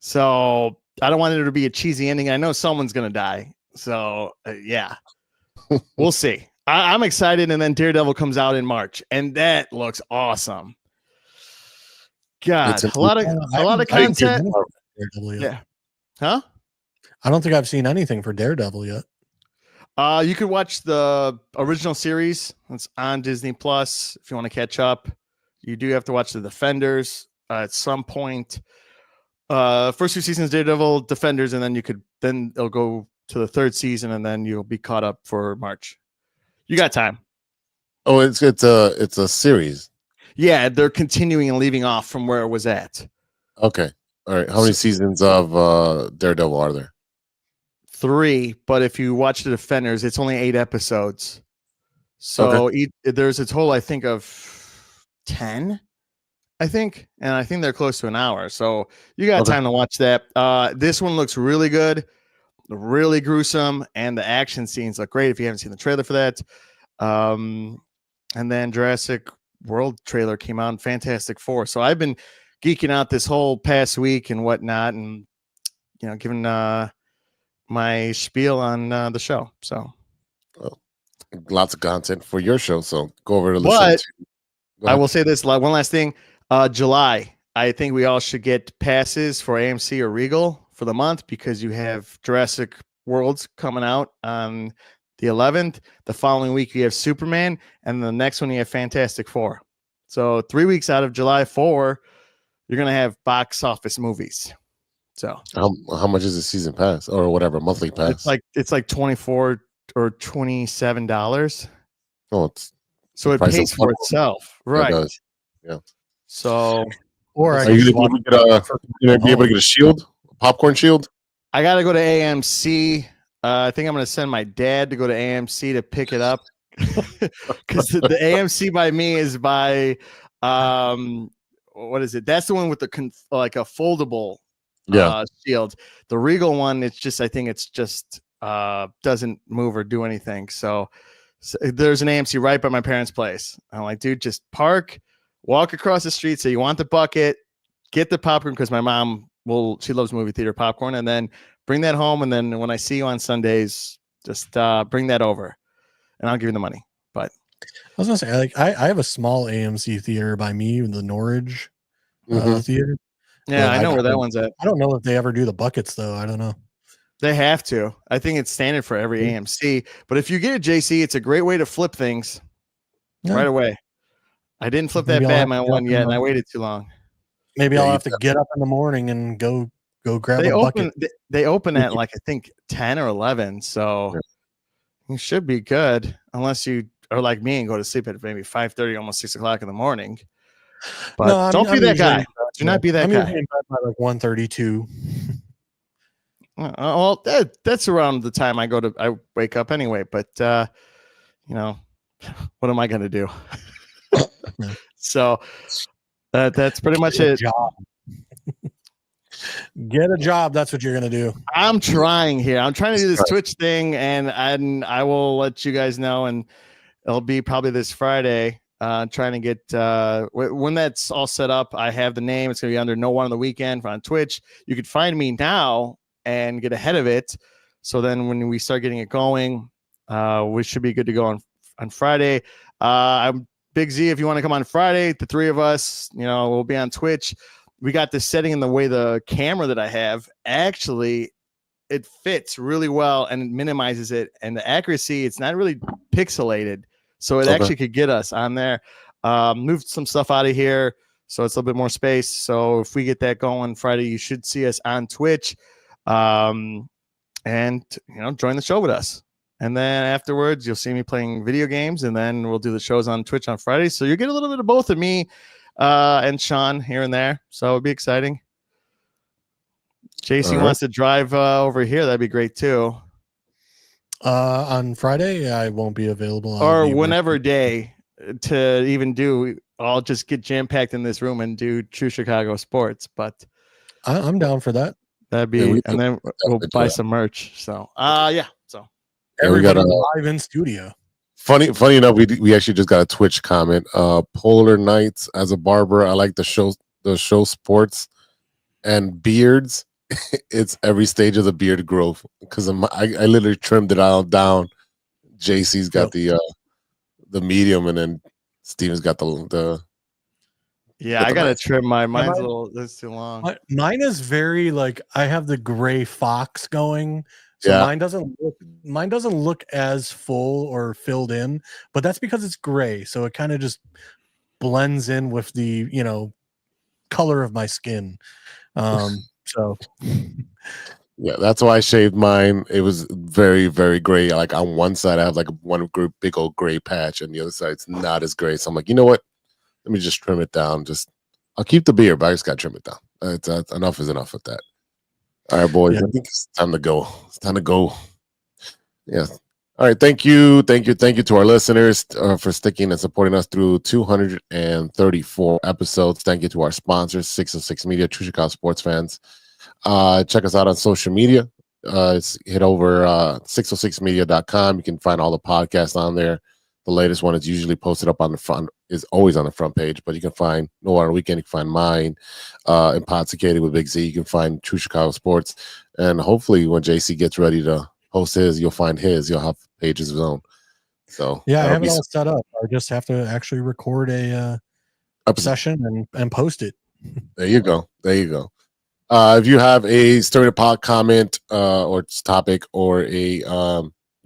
So I don't want it to be a cheesy ending. I know someone's going to die. So, yeah, we'll see. I'm excited, and then Daredevil comes out in March, and that looks awesome. God, a lot of content. Yeah. Huh? I don't think I've seen anything for Daredevil yet. You could watch the original series. It's on Disney Plus if you want to catch up. You do have to watch the Defenders at some point. First two seasons, Daredevil, Defenders, and then it'll go to the third season, and then you'll be caught up for March. You got time. Oh, it's a series. Yeah, they're continuing and leaving off from where it was at. Okay. All right. How many seasons of Daredevil are there? 3, but if you watch the Defenders, it's only 8 episodes. So there's a total, I think, of 10, I think, and I think they're close to an hour. So you got time to watch that. This one looks really good, really gruesome, and the action scenes look great if you haven't seen the trailer for that. And then Jurassic World trailer came out in Fantastic Four. So I've been geeking out this whole past week and whatnot, and giving my spiel on the show. So lots of content for your show. So go over to listen. But I will say this one last thing. July, I think we all should get passes for AMC or Regal for the month because you have Jurassic Worlds coming out on the 11th. The following week you have Superman, and the next one you have Fantastic Four. So 3 weeks out of July 4, you're gonna have box office movies. So how much is a season pass or whatever monthly pass? It's like $24 or $27. Oh, so it pays for itself, right? It yeah. So, or are you going to be able to get a shield, a popcorn shield? I got to go to AMC. I think I'm going to send my dad to go to AMC to pick it up because the AMC by me is by what is it? That's the one with the like a foldable shield. The Regal one, I think it's just doesn't move or do anything. So there's an AMC right by my parents' place. I'm like, dude, just park, walk across the street. So you want the bucket, get the popcorn because my mom she loves movie theater popcorn, and then bring that home. And then when I see you on Sundays, just bring that over, and I'll give you the money. But I was gonna say, like, I have a small AMC theater by me in the Norwich theater. Yeah, I know where that one's at. I don't know if they ever do the buckets though. I don't know. They have to. I think it's standard for every AMC. But if you get a JC, it's a great way to flip things right away. I didn't flip that Batman one yet, and I waited too long. Maybe I'll have to get up in the morning and go grab a bucket. They open at like I think 10 or 11, so you should be good unless you are like me and go to sleep at maybe 5:30, almost 6 o'clock in the morning. But no, don't be that guy. Do not be that guy. I'm by like 1:32. Well, that's around the time I wake up anyway. But you know, what am I going to do? So that's pretty much it. Get a job. That's what you're going to do. I'm trying here. I'm trying to do this Twitch thing, and I will let you guys know. And it'll be probably this Friday. Trying to get when that's all set up. I have the name. It's going to be under No One on the Weekend on Twitch. You could find me now and get ahead of it. So then when we start getting it going, we should be good to go on Friday. I'm Big Z. If you want to come on Friday, the three of us, we'll be on Twitch. We got this setting in the way the camera that I have actually it fits really well and it minimizes it, and the accuracy, it's not really pixelated, so it actually could get us on there. Moved some stuff out of here so it's a little bit more space. So if we get that going Friday, you should see us on Twitch, and join the show with us. And then afterwards, you'll see me playing video games, and then we'll do the shows on Twitch on Friday. So you get a little bit of both of me and Sean here and there. So it'll be exciting. JC wants to drive over here. That'd be great too. On Friday, I won't be available. Or whenever day to even do. I'll just get jam-packed in this room and do True Chicago Sports. But I'm down for that. That'd be, and then we'll buy some merch. So, yeah. So everybody live in studio. Funny enough, we actually just got a Twitch comment. Polar Nights, as a barber, I like the show sports and beards. It's every stage of the beard growth because I literally trimmed it all down. JC's got the medium, and then Steven's got the I gotta trim mine's a little. That's too long. Mine is very I have the gray fox going. So mine doesn't look as full or filled in, but that's because it's gray. So it kind of just blends in with the, color of my skin. So yeah, that's why I shaved mine. It was very, very gray. Like on one side, I have like one big old gray patch, and the other side it's not as gray. So I'm like, you know what? Let me just trim it down. I'll keep the beard, but I just got to trim it down. Enough is enough with that. All right, boys. I think it's time to go. It's time to go. Yeah. All right. Thank you to our listeners for sticking and supporting us through 234 episodes. Thank you to our sponsors, 606 Media, True Chicago Sports Fans. Check us out on social media. Hit over 606media.com. You can find all the podcasts on there. The latest one is usually posted up on the front, is always on the front page, but you can find No One on the Weekend. You can find mine, Impodsicated with Big Z. You can find True Chicago Sports. And hopefully when JC gets ready to post his, you'll find his. You'll have pages of his own. So yeah, I have it all set up. I just have to actually record a session and post it. There you go. If you have a story to pod comment or topic, or you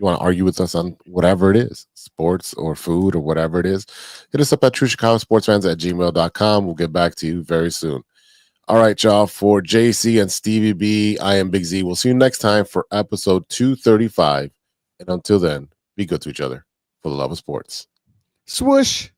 want to argue with us on whatever it is, sports or food or whatever it is, hit us up at truechicagosportsfans@gmail.com. We'll get back to you very soon. All right, y'all. For JC and Stevie B, I am Big Z. We'll see you next time for episode 235. And until then, be good to each other for the love of sports. Swoosh.